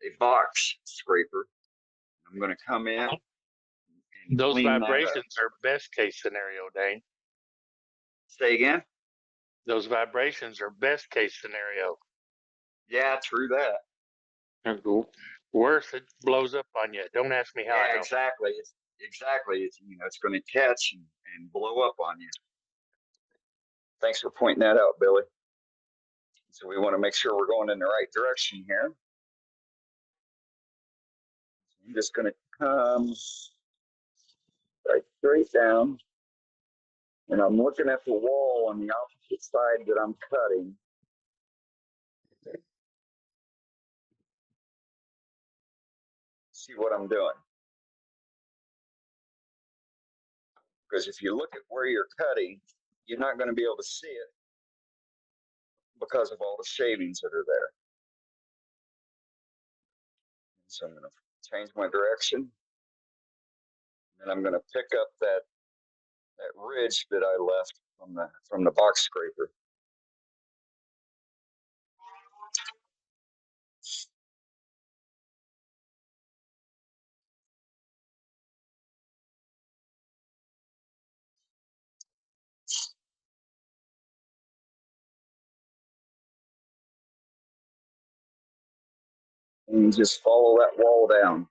Speaker 1: a box scraper. I'm going to come in and
Speaker 3: Those
Speaker 1: clean that up.
Speaker 3: vibrations are best case scenario, Dane.
Speaker 1: Say again?
Speaker 3: Those vibrations are best case scenario.
Speaker 1: Yeah, true that.
Speaker 3: Worse, it blows up on you. Don't ask me how. I
Speaker 1: Yeah,
Speaker 3: know.
Speaker 1: exactly. It's going to catch and blow up on you. Thanks for pointing that out, Billy. So we want to make sure we're going in the right direction here. I'm just going to come right straight down, and I'm looking at the wall on the opposite side that I'm cutting. See what I'm doing. Because if you look at where you're cutting, you're not going to be able to see it because of all the shavings that are there. So I'm going to change my direction. And I'm going to pick up that ridge that I left from the box scraper. And just follow that wall down.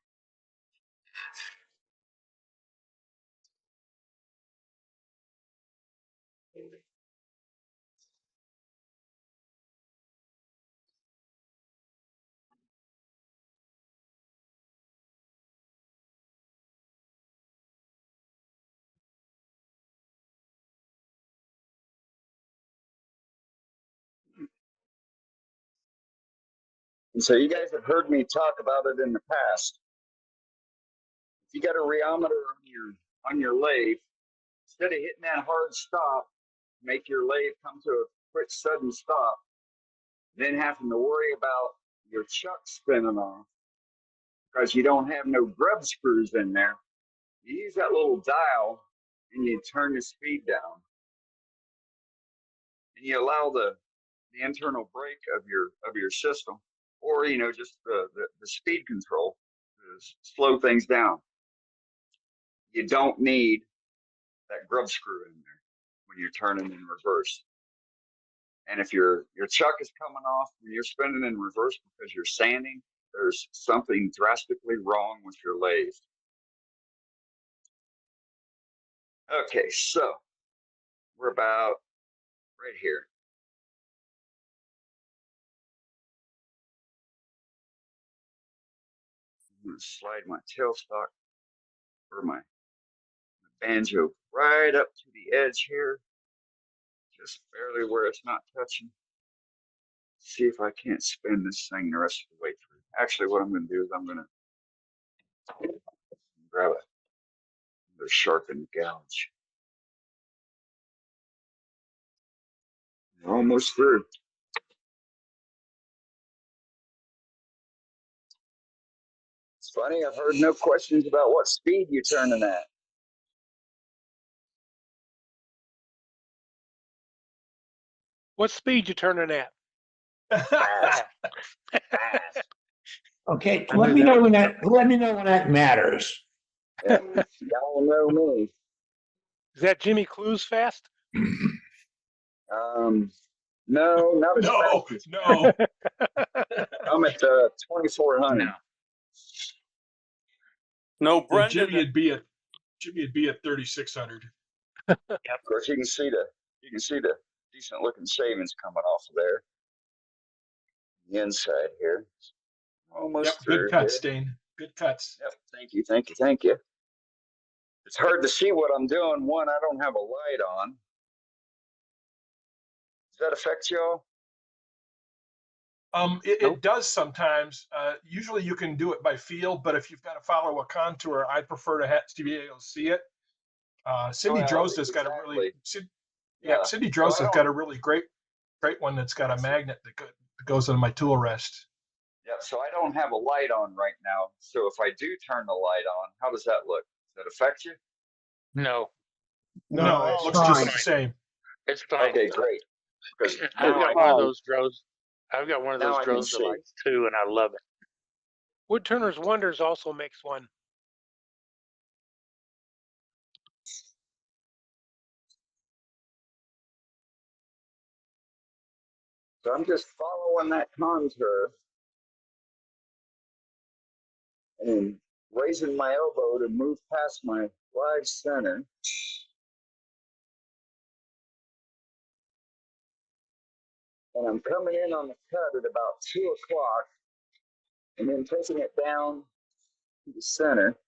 Speaker 1: And so you guys have heard me talk about it in the past. If you got a rheometer on your lathe, instead of hitting that hard stop, make your lathe come to a quick sudden stop, then having to worry about your chuck spinning off because you don't have no grub screws in there. You use that little dial and you turn the speed down. And you allow the internal brake of your system, or just the speed control to slow things down. You don't need that grub screw in there when you're turning in reverse. And if your chuck is coming off when you're spinning in reverse because you're sanding, there's something drastically wrong with your lathe. Okay, so we're about right here. I'm going to slide my tailstock or my banjo right up to the edge here, just barely where it's not touching. See if I can't spin this thing the rest of the way through. Actually, what I'm going to do is I'm going to grab a sharpened gouge. We're almost through. It's funny, I've heard no questions about what speed you're turning at.
Speaker 9: What speed you turning at?
Speaker 1: Fast. Fast.
Speaker 5: Okay, let me know when that matters.
Speaker 1: Yeah, y'all know me.
Speaker 9: Is that Jimmy Clues fast?
Speaker 1: No, not as
Speaker 2: No,
Speaker 1: fast.
Speaker 2: no.
Speaker 1: I'm at 2400.
Speaker 6: No,
Speaker 2: And
Speaker 6: Brendan.
Speaker 2: Jimmy would be at 3,600.
Speaker 1: Of course, you can see the decent looking shavings coming off of there. The inside here. Almost
Speaker 2: Yep,
Speaker 1: through
Speaker 2: good cuts,
Speaker 1: here.
Speaker 2: Dane. Good cuts.
Speaker 1: Yep, thank you. It's hard to see what I'm doing. One, I don't have a light on. Does that affect y'all?
Speaker 2: It does sometimes. Usually you can do it by feel, but if you've got to follow a contour, I prefer to be able to see it. Cindy
Speaker 1: Well,
Speaker 2: Drozda's got a really, Cindy Drozda's got a really great one that's got a magnet that goes on my tool rest.
Speaker 1: Yeah, so I don't have a light on right now. So if I do turn the light on, how does that look? Does that affect you?
Speaker 3: No,
Speaker 2: No, it
Speaker 7: it's
Speaker 2: looks
Speaker 7: fine.
Speaker 2: just the same.
Speaker 3: it's fine.
Speaker 1: Okay, great. Because
Speaker 3: I've
Speaker 1: now
Speaker 3: got
Speaker 1: I
Speaker 3: one of
Speaker 1: know.
Speaker 3: those Droz. I've got one of
Speaker 1: Now
Speaker 3: those
Speaker 1: I can
Speaker 3: Droz
Speaker 1: see.
Speaker 3: lights too, and I love it.
Speaker 9: Woodturner's Wonders also makes one.
Speaker 1: So I'm just following that contour and raising my elbow to move past my live center. And I'm coming in on the cut at about 2 o'clock and then taking it down to the center.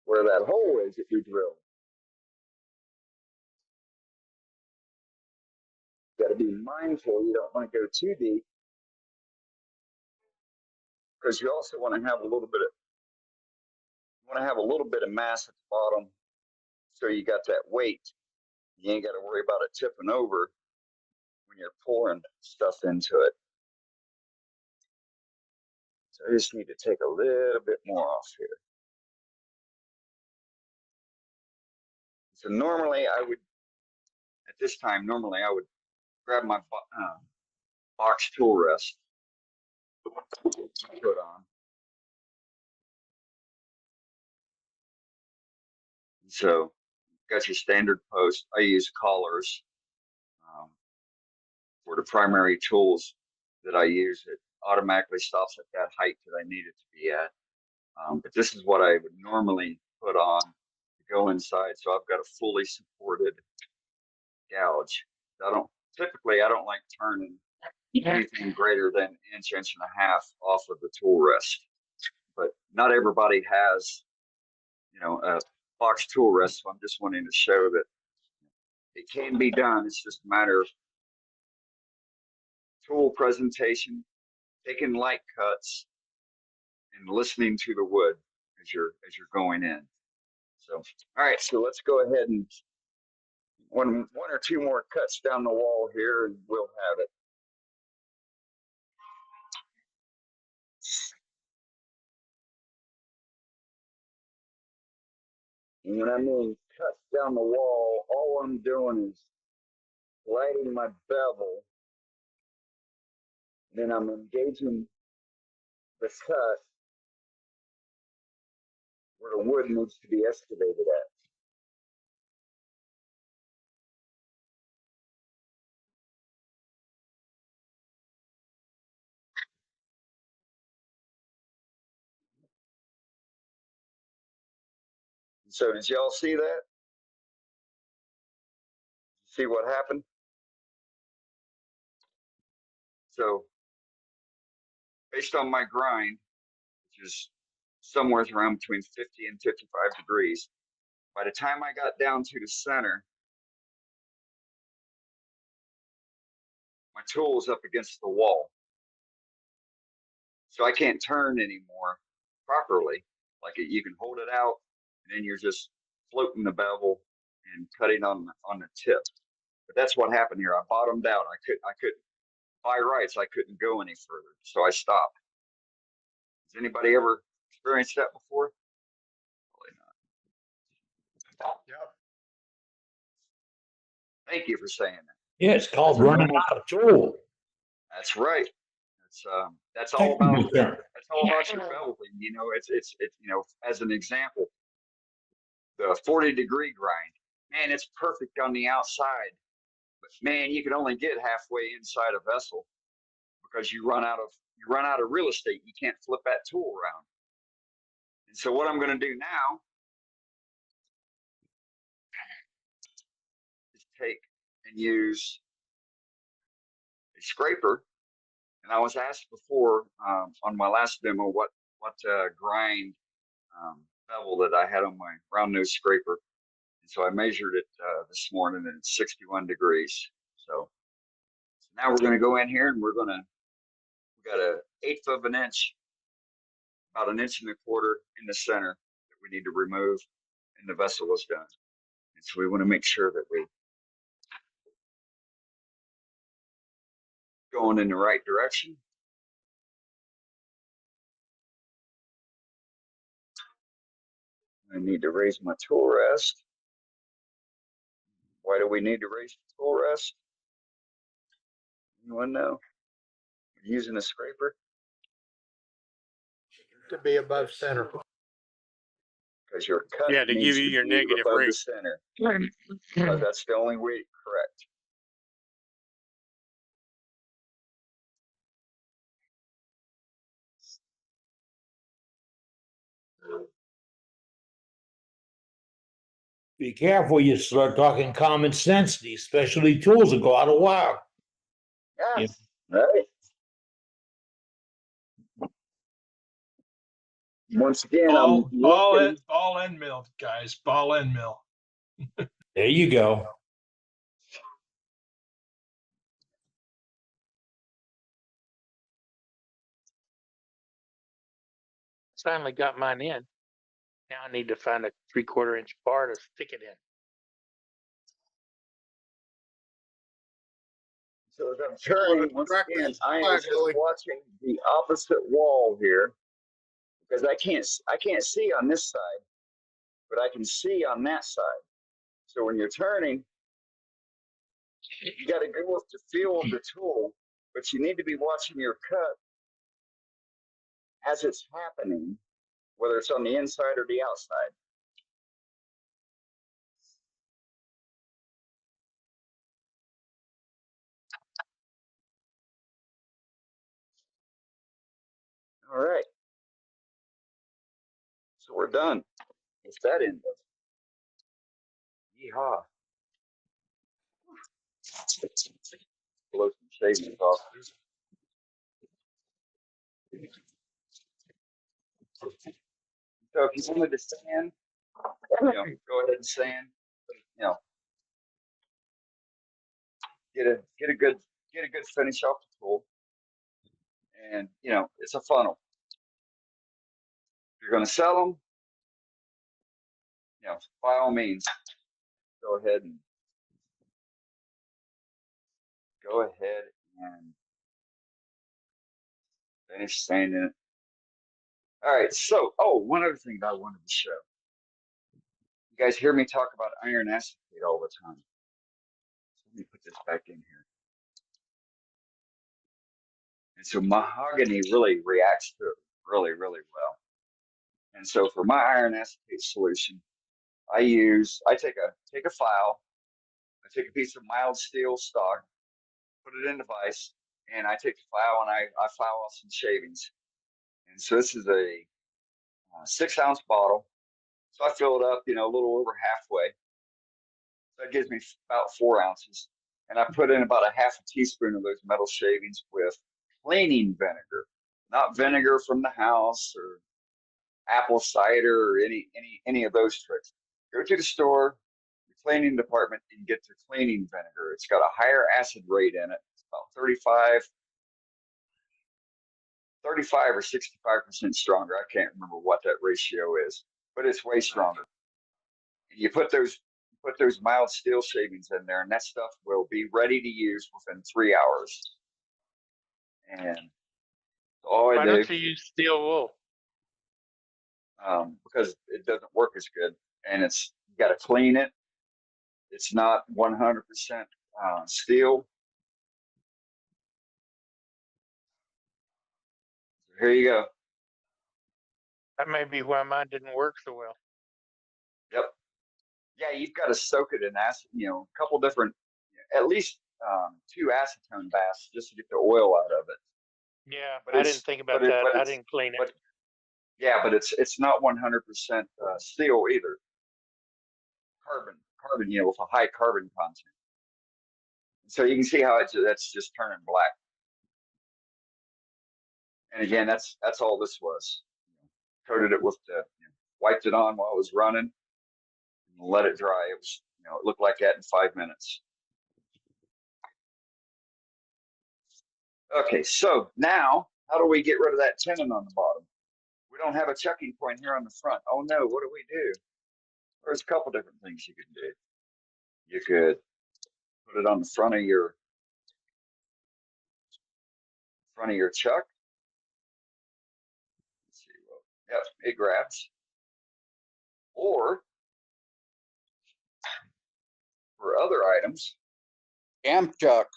Speaker 1: Where that hole is that you drill. You got to be mindful. You don't want to go too deep because you also want to have a little bit of mass at the bottom, so you got that weight. You ain't got to worry about it tipping over when you're pouring stuff into it. So I just need to take a little bit more off here. So normally I would, at this time, normally I would grab my box tool rest, put on. So got your standard post. I use collars for the primary tools that I use. It automatically stops at that height that I need it to be at. But this is what I would normally put on to go inside. So I've got a fully supported gouge. I don't like turning anything greater than inch and a half off of the tool rest. But not everybody has, a box tool rest. So I'm just wanting to show that it can be done. It's just a matter of tool presentation, taking light cuts, and listening to the wood as you're going in. So, all right, so let's go ahead and one or two more cuts down the wall here, and we'll have it. And when I mean cuts down the wall, all I'm doing is lighting my bevel, then I'm engaging the cut where the wood needs to be excavated at. So did y'all see that? See what happened? So based on my grind, which is somewhere around between 50 and 55 degrees, by the time I got down to the center, my tool is up against the wall. So I can't turn anymore properly. Like you can hold it out, and then you're just floating the bevel and cutting on the tip. But that's what happened here. I bottomed out. I could by rights I couldn't go any further, so I stopped. Has anybody ever experienced that before? Probably not.
Speaker 7: Yep.
Speaker 1: Thank you for saying that.
Speaker 5: Yeah, it's called running out of tool.
Speaker 1: That's right. That's all about
Speaker 5: Technical term.
Speaker 1: that's all about your beveling. It's as an example, the 40-degree grind. Man, it's perfect on the outside, but man, you can only get halfway inside a vessel because you run out of real estate. You can't flip that tool around. And so what I'm going to do now is take and use a scraper. And I was asked before on my last demo what grind bevel that I had on my round nose scraper. And so I measured it this morning, and it's 61 degrees. So now we're going to go in here, and we got an 1/8 of an inch, about 1 1/4 inches in the center that we need to remove, and the vessel is done. And so we want to make sure that we're going in the right direction. I need to raise my tool rest. Why do we need to raise the tool rest? Anyone know? We're using a scraper
Speaker 7: To be above center.
Speaker 1: because your cut
Speaker 6: Yeah, to
Speaker 1: needs
Speaker 6: give you
Speaker 1: to
Speaker 6: your
Speaker 1: be
Speaker 6: negative
Speaker 1: above the
Speaker 6: rate.
Speaker 1: center. Because that's the only way correct.
Speaker 5: Be careful, you start talking common sense. These specialty tools will go out of wire.
Speaker 1: Yeah,
Speaker 5: Yeah.
Speaker 1: right. Once again, I'm looking.
Speaker 2: Ball end mill, guys. Ball end mill.
Speaker 5: There you go.
Speaker 3: Finally got mine in. Now I need to find a 3/4 inch bar to stick it in.
Speaker 1: So as I'm turning, once
Speaker 7: Correct.
Speaker 1: again, I am
Speaker 7: Flag,
Speaker 1: just
Speaker 7: Billy.
Speaker 1: watching the opposite wall here because I can't see on this side, but I can see on that side. So when you're turning, you got to go with the feel of the tool, but you need to be watching your cut as it's happening, whether it's on the inside or the outside. All right. So we're done with that end of it. Yeehaw. Blow some shavings off. So if you wanted to sand, go ahead and sand. Get a good finish off the tool. And it's a funnel. If you're going to sell them, by all means, go ahead and finish sanding it. All right. So, one other thing that I wanted to show. You guys hear me talk about iron acetate all the time. So let me put this back in here. And so mahogany really reacts to it really, really well. And so for my iron acetate solution, I take a file, I take a piece of mild steel stock, put it in the vise, and I take the file and I file off some shavings. And so this is a 6-ounce bottle. So I fill it up, a little over halfway. So that gives me about 4 ounces. And I put in about a half a teaspoon of those metal shavings with cleaning vinegar, not vinegar from the house or apple cider or any of those tricks. Go to the store, the cleaning department, and get the cleaning vinegar. It's got a higher acid rate in it. It's about 35 or 65% stronger. I can't remember what that ratio is, but it's way stronger. You put those mild steel shavings in there, and that stuff will be ready to use within 3 hours. And all I
Speaker 3: Why
Speaker 1: do,
Speaker 3: don't you use steel wool?
Speaker 1: because it doesn't work as good, and you got to clean it. It's not 100% steel. So here you go.
Speaker 3: That may be why mine didn't work so well.
Speaker 1: Yep. Yeah, you've got to soak it in acid. A couple different, at least 2 acetone baths just to get the oil out of it.
Speaker 3: Yeah,
Speaker 1: But
Speaker 3: I didn't think about that. I didn't clean it.
Speaker 1: But it's not 100% steel either. Carbon, with a high carbon content. So you can see how that's just turning black. And again, that's all this was. Coated it with wiped it on while it was running, and let it dry. It was, it looked like that in 5 minutes. Okay, so now how do we get rid of that tenon on the bottom? We don't have a chucking point here on the front. Oh no, what do we do? There's a couple different things you can do. You could put it on the front of your chuck. Let's see. Well, yep, it grabs. Or for other items,
Speaker 6: Jam chuck.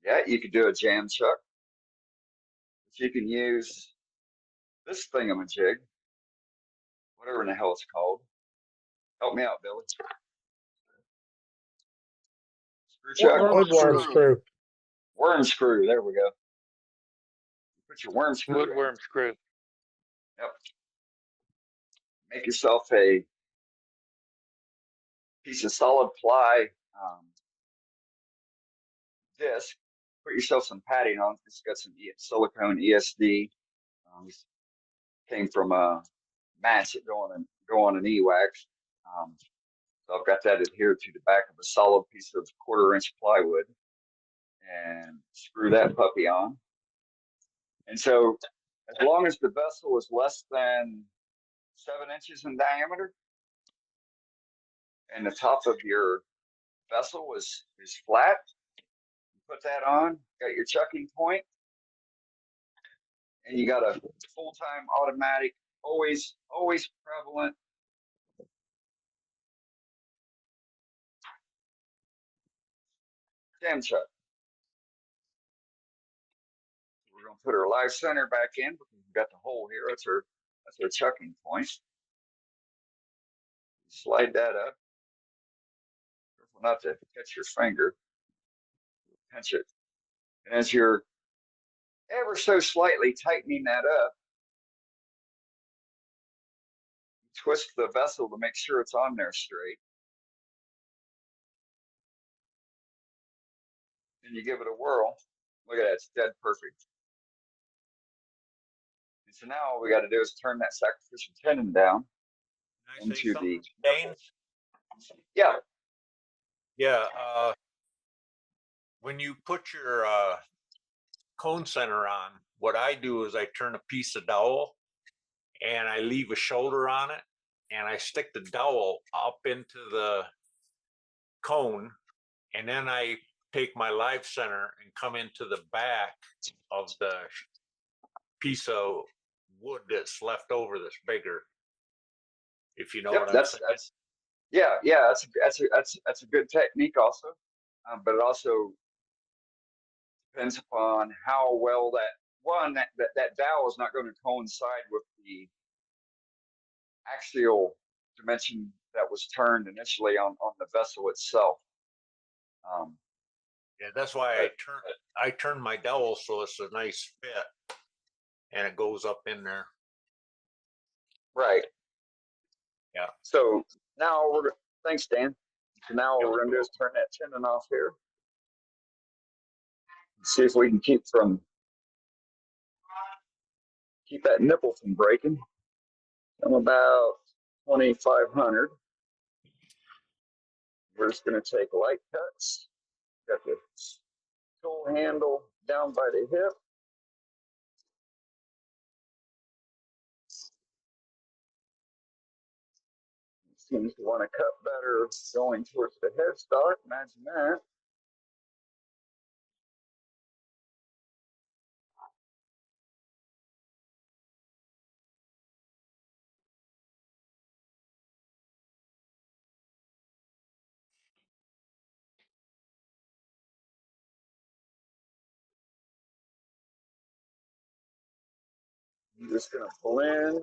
Speaker 1: yeah, you could do a jam chuck. But you can use this thingamajig, whatever in the hell it's called. Help me out, Billy. Screw chuck.
Speaker 7: Woodworm screw.
Speaker 1: Worm screw. There we go. Put your worm screw.
Speaker 3: Woodworm screw.
Speaker 1: Yep. Make yourself a piece of solid ply disc. Put yourself some padding on. It's got some silicone ESD. Came from mats that go on an e-wax. So I've got that adhered to the back of a solid piece of 1/4-inch plywood, and screw that puppy on. And so, as long as the vessel is less than 7 inches in diameter, and the top of your vessel is flat, put that on, got your chucking point, and you got a full-time automatic, always prevalent. Jam chuck. We're gonna put our live center back in because we've got the hole here. That's our chucking point. Slide that up. Careful not to catch your finger. Pinch it. And as you're ever so slightly tightening that up, twist the vessel to make sure it's on there straight. And you give it a whirl. Look at that, it's dead perfect. And so now all we got to do is turn that sacrificial tenon down
Speaker 10: Can I say
Speaker 1: into the
Speaker 10: something, Dane?
Speaker 1: yeah.
Speaker 10: Yeah, when you put your cone center on, what I do is I turn a piece of dowel and I leave a shoulder on it and I stick the dowel up into the cone, and then I take my live center and come into the back of the piece of wood that's left over that's bigger. If you know
Speaker 1: Yep,
Speaker 10: what I'm saying.
Speaker 1: yeah, that's a good technique also, but it also depends upon how well that dowel is not going to coincide with the axial dimension that was turned initially on the vessel itself.
Speaker 10: Yeah, that's why I turn my dowel so it's a nice fit and it goes up in there.
Speaker 1: Right.
Speaker 10: Yeah.
Speaker 1: So now thanks, Dan. So now what we're going to do is turn that tenon off here. See if we can keep that nipple from breaking. I'm about 2,500. We're just going to take light cuts. Got the tool handle down by the hip. Seems to want to cut better going towards the headstock. Imagine that. I'm just going to blend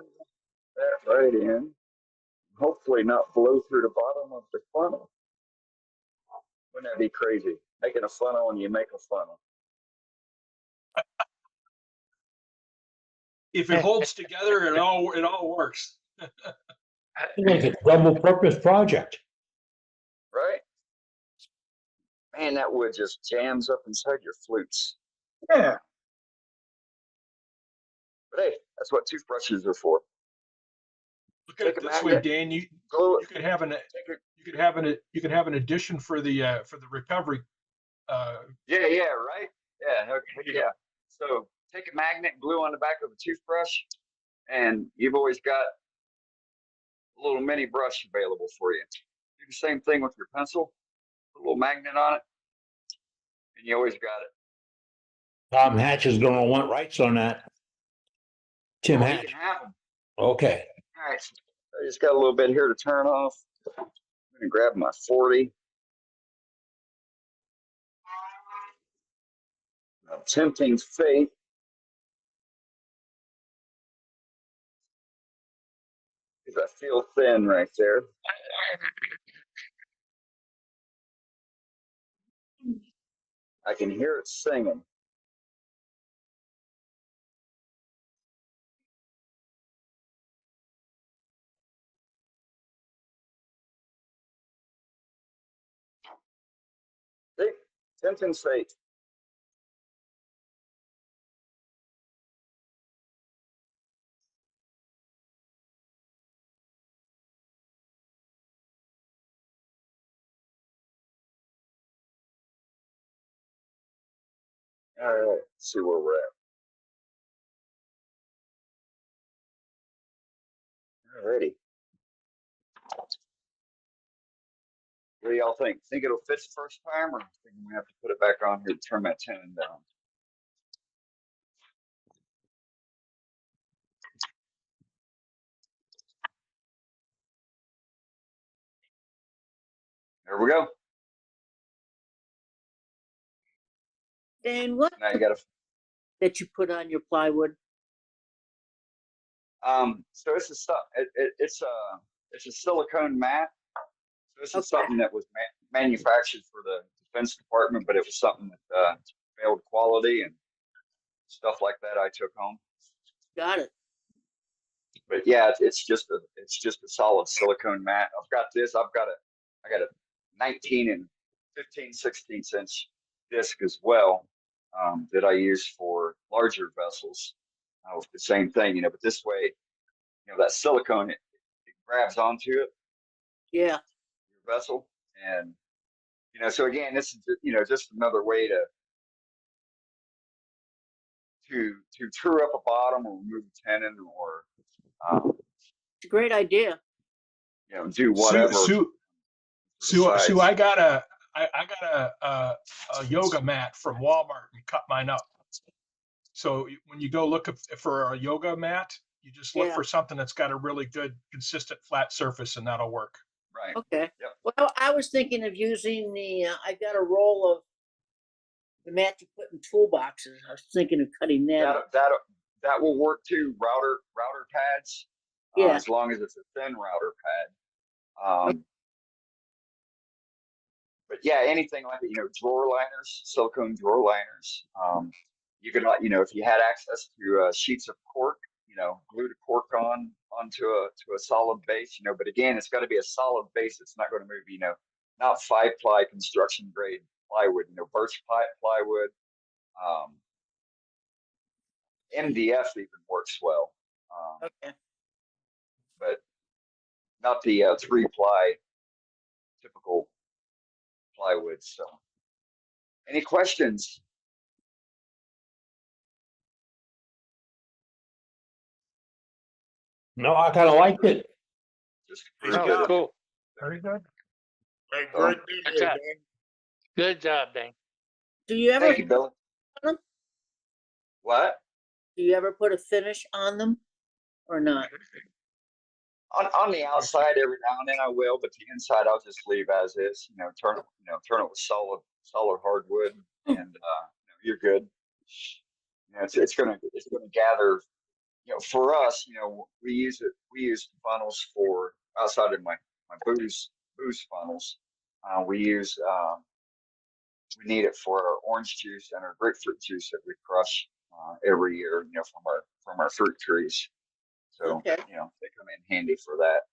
Speaker 1: that right in. Hopefully not blow through the bottom of the funnel. Wouldn't that be crazy? Making a funnel and you make a funnel.
Speaker 2: If it holds together, it all works.
Speaker 5: It's like a double purpose project.
Speaker 1: Right? Man, that wood just jams up inside your flutes.
Speaker 2: Yeah.
Speaker 1: But hey, that's what toothbrushes are for.
Speaker 2: Look at it this way, Dan. You could have an addition for the recovery.
Speaker 1: Yeah, right. Yeah, okay, yeah. So take a magnet, glue on the back of a toothbrush, and you've always got a little mini brush available for you. Do the same thing with your pencil. Put a little magnet on it, and you always got it.
Speaker 5: Tom Hatch is gonna want rights on that. Tim
Speaker 1: You
Speaker 5: Hatch.
Speaker 1: can have them.
Speaker 5: Okay.
Speaker 1: All right. I just got a little bit here to turn off. I'm gonna grab my 40. Tempting fate. Because I feel thin right there. I can hear it singing. See? Tempting fate. All right, let's see where we're at. Alrighty. What do y'all think? Think it'll fit the first time, or think we have to put it back on here to turn that tenon down? There we go.
Speaker 4: Dan, what
Speaker 1: Now you got to.
Speaker 4: that you put on your plywood?
Speaker 1: So it's it's a silicone mat. So this is
Speaker 4: Okay.
Speaker 1: something that was manufactured for the Defense Department, but it was something that failed quality and stuff like that. I took home.
Speaker 4: Got it.
Speaker 1: But yeah, it's just a solid silicone mat. I got a 19 and 15/16 inch disc as well, that I use for larger vessels. The same thing, but this way, that silicone, it grabs onto it,
Speaker 4: Yeah.
Speaker 1: your vessel, and so again, this is just another way to true up a bottom or remove a tenon, or
Speaker 4: It's a great idea.
Speaker 1: do whatever.
Speaker 2: Sue,
Speaker 1: besides.
Speaker 2: I got a yoga mat from Walmart and cut mine up. So when you go look for a yoga mat, you just look
Speaker 4: Yeah.
Speaker 2: for something that's got a really good, consistent flat surface, and that'll work.
Speaker 1: Right.
Speaker 4: Okay.
Speaker 1: Yep.
Speaker 4: Well, I was thinking of using I got a roll of the mat you put in toolboxes. I was thinking of cutting that. up.
Speaker 1: That will work too. Router pads,
Speaker 4: Yeah.
Speaker 1: as long as it's a thin router pad. But yeah, anything like drawer liners, silicone drawer liners. You could, if you had access to sheets of cork, glue the cork onto a solid base. But again, it's got to be a solid base. It's not going to move. Not 5-ply construction grade plywood. Birch plywood. MDF even works well.
Speaker 4: Okay.
Speaker 1: But not the 3-ply typical plywood. So, any questions?
Speaker 5: No, I kind of liked it.
Speaker 1: Just
Speaker 10: Good
Speaker 3: Oh,
Speaker 10: job.
Speaker 3: cool.
Speaker 2: Very good.
Speaker 7: Hey,
Speaker 1: Oh,
Speaker 7: great
Speaker 3: Good
Speaker 7: video,
Speaker 3: job.
Speaker 7: Dan.
Speaker 3: Good job, Dane.
Speaker 4: Do you ever
Speaker 1: Thank you, Billy. What?
Speaker 4: put a finish on them or not?
Speaker 1: On the outside, every now and then I will, but the inside I'll just leave as is. Turn it with solid hardwood, and you're good. It's gonna gather. For us, we use funnels for outside of my booze funnels. We need it for our orange juice and our grapefruit juice that we crush every year, from our fruit trees. So
Speaker 4: Okay.
Speaker 1: they come in handy for that.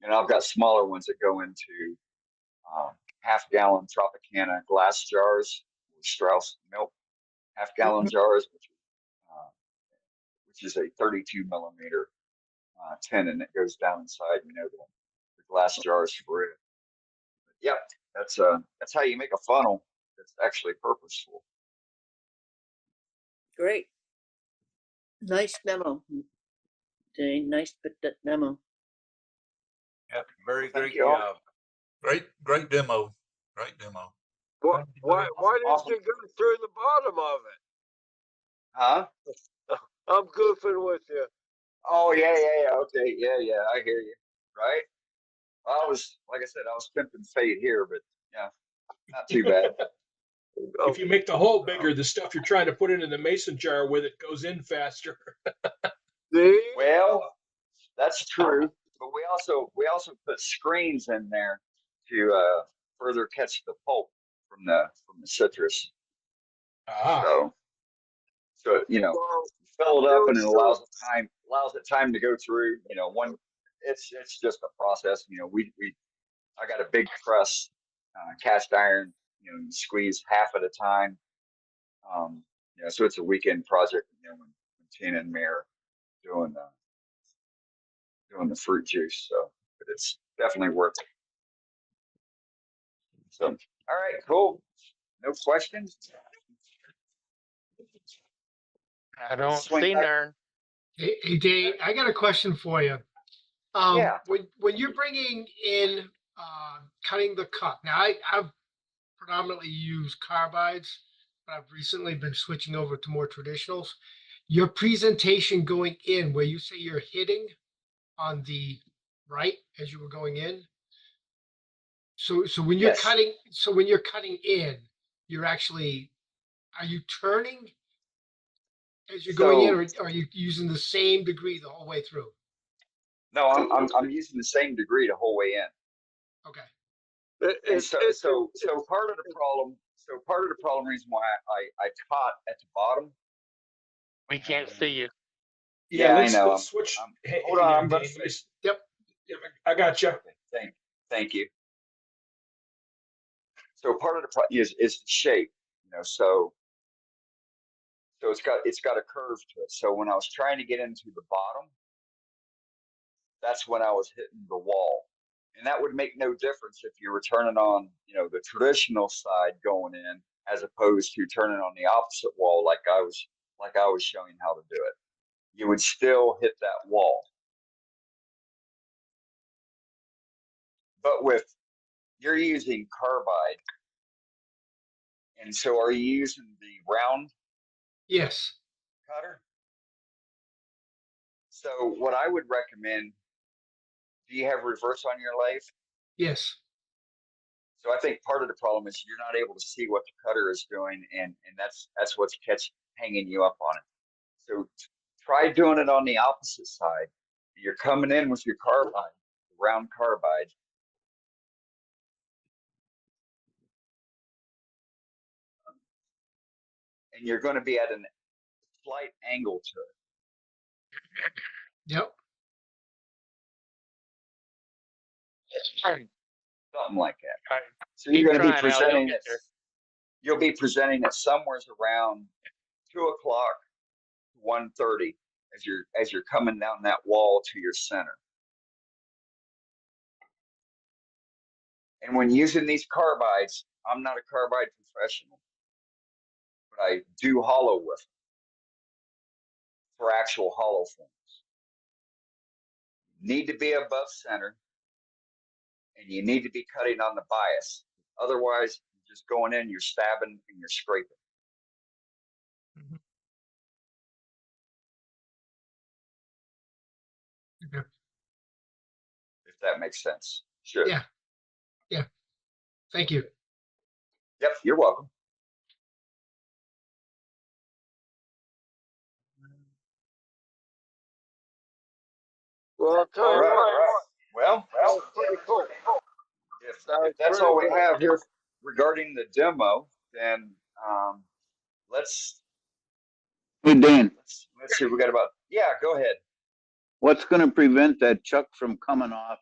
Speaker 1: And I've got smaller ones that go into half-gallon Tropicana glass jars with Strauss milk, half-gallon jars, which is a 32 millimeter tenon that goes down inside, the glass jars for it. But yep, that's how you make a funnel that's actually purposeful.
Speaker 4: Great. Nice demo, Dane. Nice demo.
Speaker 10: Yep, very great
Speaker 1: you all.
Speaker 10: job.
Speaker 11: Great demo. Great demo.
Speaker 12: Why
Speaker 1: Awesome.
Speaker 12: didn't you go through the bottom of it?
Speaker 1: Huh?
Speaker 12: I'm goofing with you.
Speaker 1: Oh yeah. Okay, yeah. I hear you. Right? Like I said, I was pimping fate here, but yeah, not too bad.
Speaker 2: If you make the hole bigger, the stuff you're trying to put into the mason jar with it goes in faster.
Speaker 12: See?
Speaker 1: Well, that's true, but we also put screens in there to further catch the pulp from the citrus.
Speaker 2: Ah.
Speaker 1: So you
Speaker 12: Well,
Speaker 1: fill it up,
Speaker 12: it
Speaker 1: and it
Speaker 12: was
Speaker 1: allows it time to go through. It's just a process. I got a big press, cast iron. You squeeze half at a time. So it's a weekend project. When Tina and me are doing the fruit juice. So, but it's definitely worth it. So, all right, cool. No questions?
Speaker 3: I don't
Speaker 1: Swing
Speaker 3: see
Speaker 1: back.
Speaker 3: none.
Speaker 7: Hey, Dave, I got a question for you.
Speaker 1: Yeah.
Speaker 7: When you're bringing in cutting the cut. Now I've predominantly used carbides, but I've recently been switching over to more traditionals. Your presentation going in, where you say you're hitting on the right as you were going in. So when you're
Speaker 1: Yes.
Speaker 7: cutting in, you're actually, are you turning as you're going in,
Speaker 1: So
Speaker 7: or are you using the same degree the whole way through?
Speaker 1: no, I'm using the same degree the whole way in.
Speaker 7: Okay.
Speaker 1: And so part of the problem reason why I caught at the bottom.
Speaker 3: We can't see you.
Speaker 1: Yeah, I know.
Speaker 2: Let's switch.
Speaker 1: Hold on, I'm gonna
Speaker 2: Dane,
Speaker 1: switch.
Speaker 7: Yep.
Speaker 2: I got you.
Speaker 1: Thank you. So part of the problem is the shape, so it's got a curve to it. So when I was trying to get into the bottom, that's when I was hitting the wall. And that would make no difference if you were turning on, the traditional side going in, as opposed to turning on the opposite wall like I was showing how to do it. You would still hit that wall. But you're using carbide. And so are you using the round
Speaker 7: Yes.
Speaker 1: cutter? So what I would recommend, do you have reverse on your lathe?
Speaker 7: Yes.
Speaker 1: So I think part of the problem is you're not able to see what the cutter is doing, and that's what's hanging you up on it. So try doing it on the opposite side. You're coming in with your carbide, round carbide. And you're going to be at a slight angle to it.
Speaker 7: Yep.
Speaker 1: Something like that.
Speaker 3: Right.
Speaker 1: So you're going to be
Speaker 3: Keep trying, Al,
Speaker 1: presenting
Speaker 3: you'll
Speaker 1: it.
Speaker 3: get there.
Speaker 1: You'll be presenting it somewhere around 2 o'clock, 1:30 as you're coming down that wall to your center. And when using these carbides, I'm not a carbide professional, but I do hollow with them for actual hollow forms. You need to be above center, and you need to be cutting on the bias. Otherwise, you're just going in, you're stabbing, and you're scraping.
Speaker 7: Okay.
Speaker 1: If that makes sense. Sure.
Speaker 7: Yeah. Yeah. Thank you.
Speaker 1: Yep, you're welcome.
Speaker 12: Well, I'll tell you what.
Speaker 1: Well,
Speaker 12: That was pretty cool.
Speaker 1: if that's all we have here regarding the demo, then let's.
Speaker 13: Hey, Dan,
Speaker 1: Let's see. We got about. Yeah, go ahead.
Speaker 13: what's going to prevent that chuck from coming off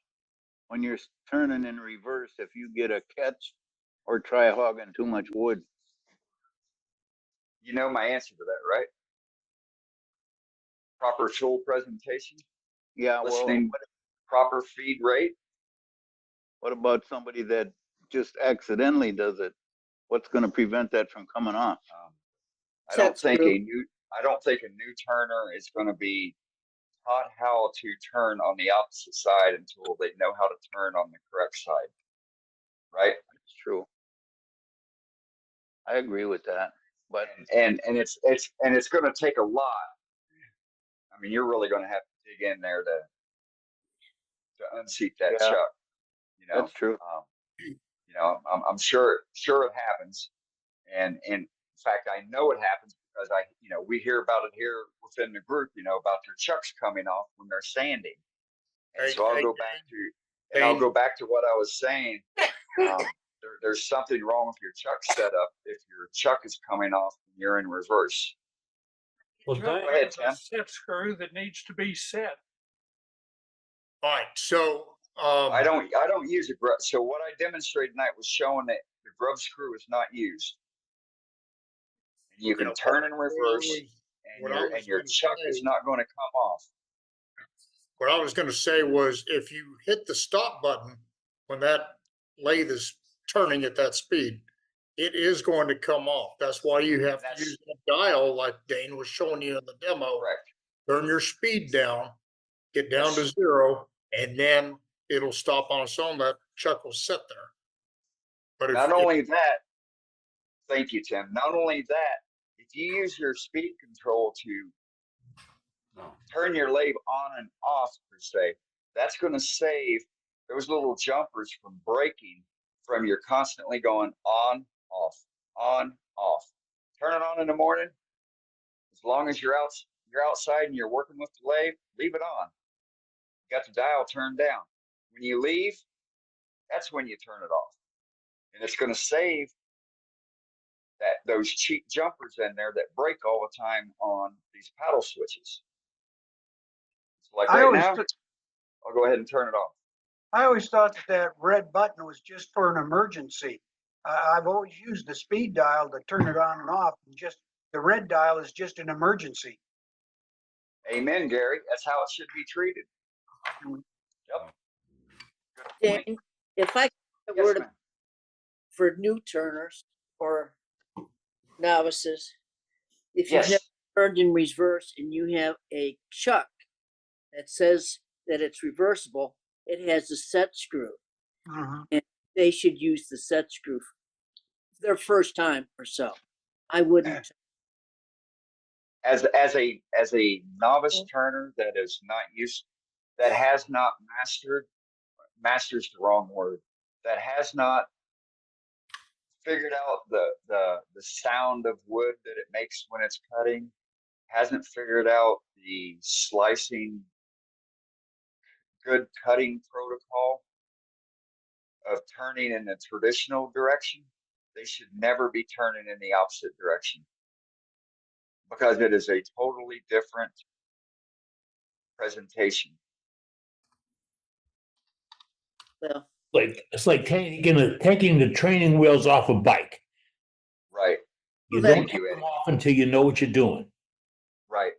Speaker 13: when you're turning in reverse if you get a catch or try hogging too much wood?
Speaker 1: You know my answer to that, right? Proper tool presentation.
Speaker 13: Yeah,
Speaker 1: Listening,
Speaker 13: well,
Speaker 1: proper feed rate.
Speaker 13: what about somebody that just accidentally does it? What's going to prevent that from coming off?
Speaker 1: I don't
Speaker 4: That's
Speaker 1: think
Speaker 4: true.
Speaker 1: a new turner is going to be taught how to turn on the opposite side until they know how to turn on the correct side. Right?
Speaker 13: It's true. I agree with that, but
Speaker 1: and it's going to take a lot. I mean, you're really going to have to dig in there to unseat that
Speaker 13: Yeah,
Speaker 1: chuck.
Speaker 13: that's true.
Speaker 1: I'm sure it happens, and in fact, I know it happens because we hear about it here within the group. About their chucks coming off when they're sanding, and so I'll go back to what I was saying. There's something wrong with your chuck setup if your chuck is coming off when you're in reverse.
Speaker 2: Well,
Speaker 1: Go ahead, Tim.
Speaker 6: Set screw that needs to be set.
Speaker 7: All right. So
Speaker 1: I don't use a grub. So what I demonstrated tonight was showing that the grub screw is not used. And you can turn in reverse, and your chuck is not going to come off.
Speaker 7: what I was going to say was if you hit the stop button when that lathe is turning at that speed, it is going to come off. That's why you have to use the dial like Dane was showing you in the demo.
Speaker 1: Correct.
Speaker 7: Turn your speed down, get down to 0, and then it'll stop on its own. That
Speaker 14: chuck will sit there. But
Speaker 1: Not only that, thank you, Tim. Not only that, if you use your speed control to turn your lathe on and off, per se, that's going to save those little jumpers from breaking from your constantly going on, off, on, off. Turn it on in the morning. As long as you're outside and you're working with the lathe, leave it on. You got the dial turned down. When you leave, that's when you turn it off. And it's going to save those cheap jumpers in there that break all the time on these paddle switches. So like right now, I'll go ahead and turn it off.
Speaker 12: I always thought that red button was just for an emergency. I've always used the speed dial to turn it on and off. And just the red dial is just an emergency.
Speaker 1: Amen, Gary. That's how it should be treated. Yep. Good point.
Speaker 4: Dane, if I
Speaker 1: Yes,
Speaker 4: were to
Speaker 1: ma'am.
Speaker 4: for new turners or novices, if you've
Speaker 1: Yes.
Speaker 4: never turned in reverse and you have a chuck that says that it's reversible, it has a set screw, and they should use the set screw their first time or so. I wouldn't.
Speaker 1: As a novice turner that is not used, that has not master's the wrong word, that has not figured out the sound of wood that it makes when it's cutting, hasn't figured out the slicing, good cutting protocol of turning in the traditional direction, they should never be turning in the opposite direction, because it is a totally different presentation.
Speaker 4: Well,
Speaker 5: It's like taking the training wheels off a bike.
Speaker 1: Right.
Speaker 5: You
Speaker 4: Well,
Speaker 5: don't
Speaker 1: Thank you,
Speaker 5: take them
Speaker 1: Eddie.
Speaker 5: off until you know what you're doing.
Speaker 1: Right.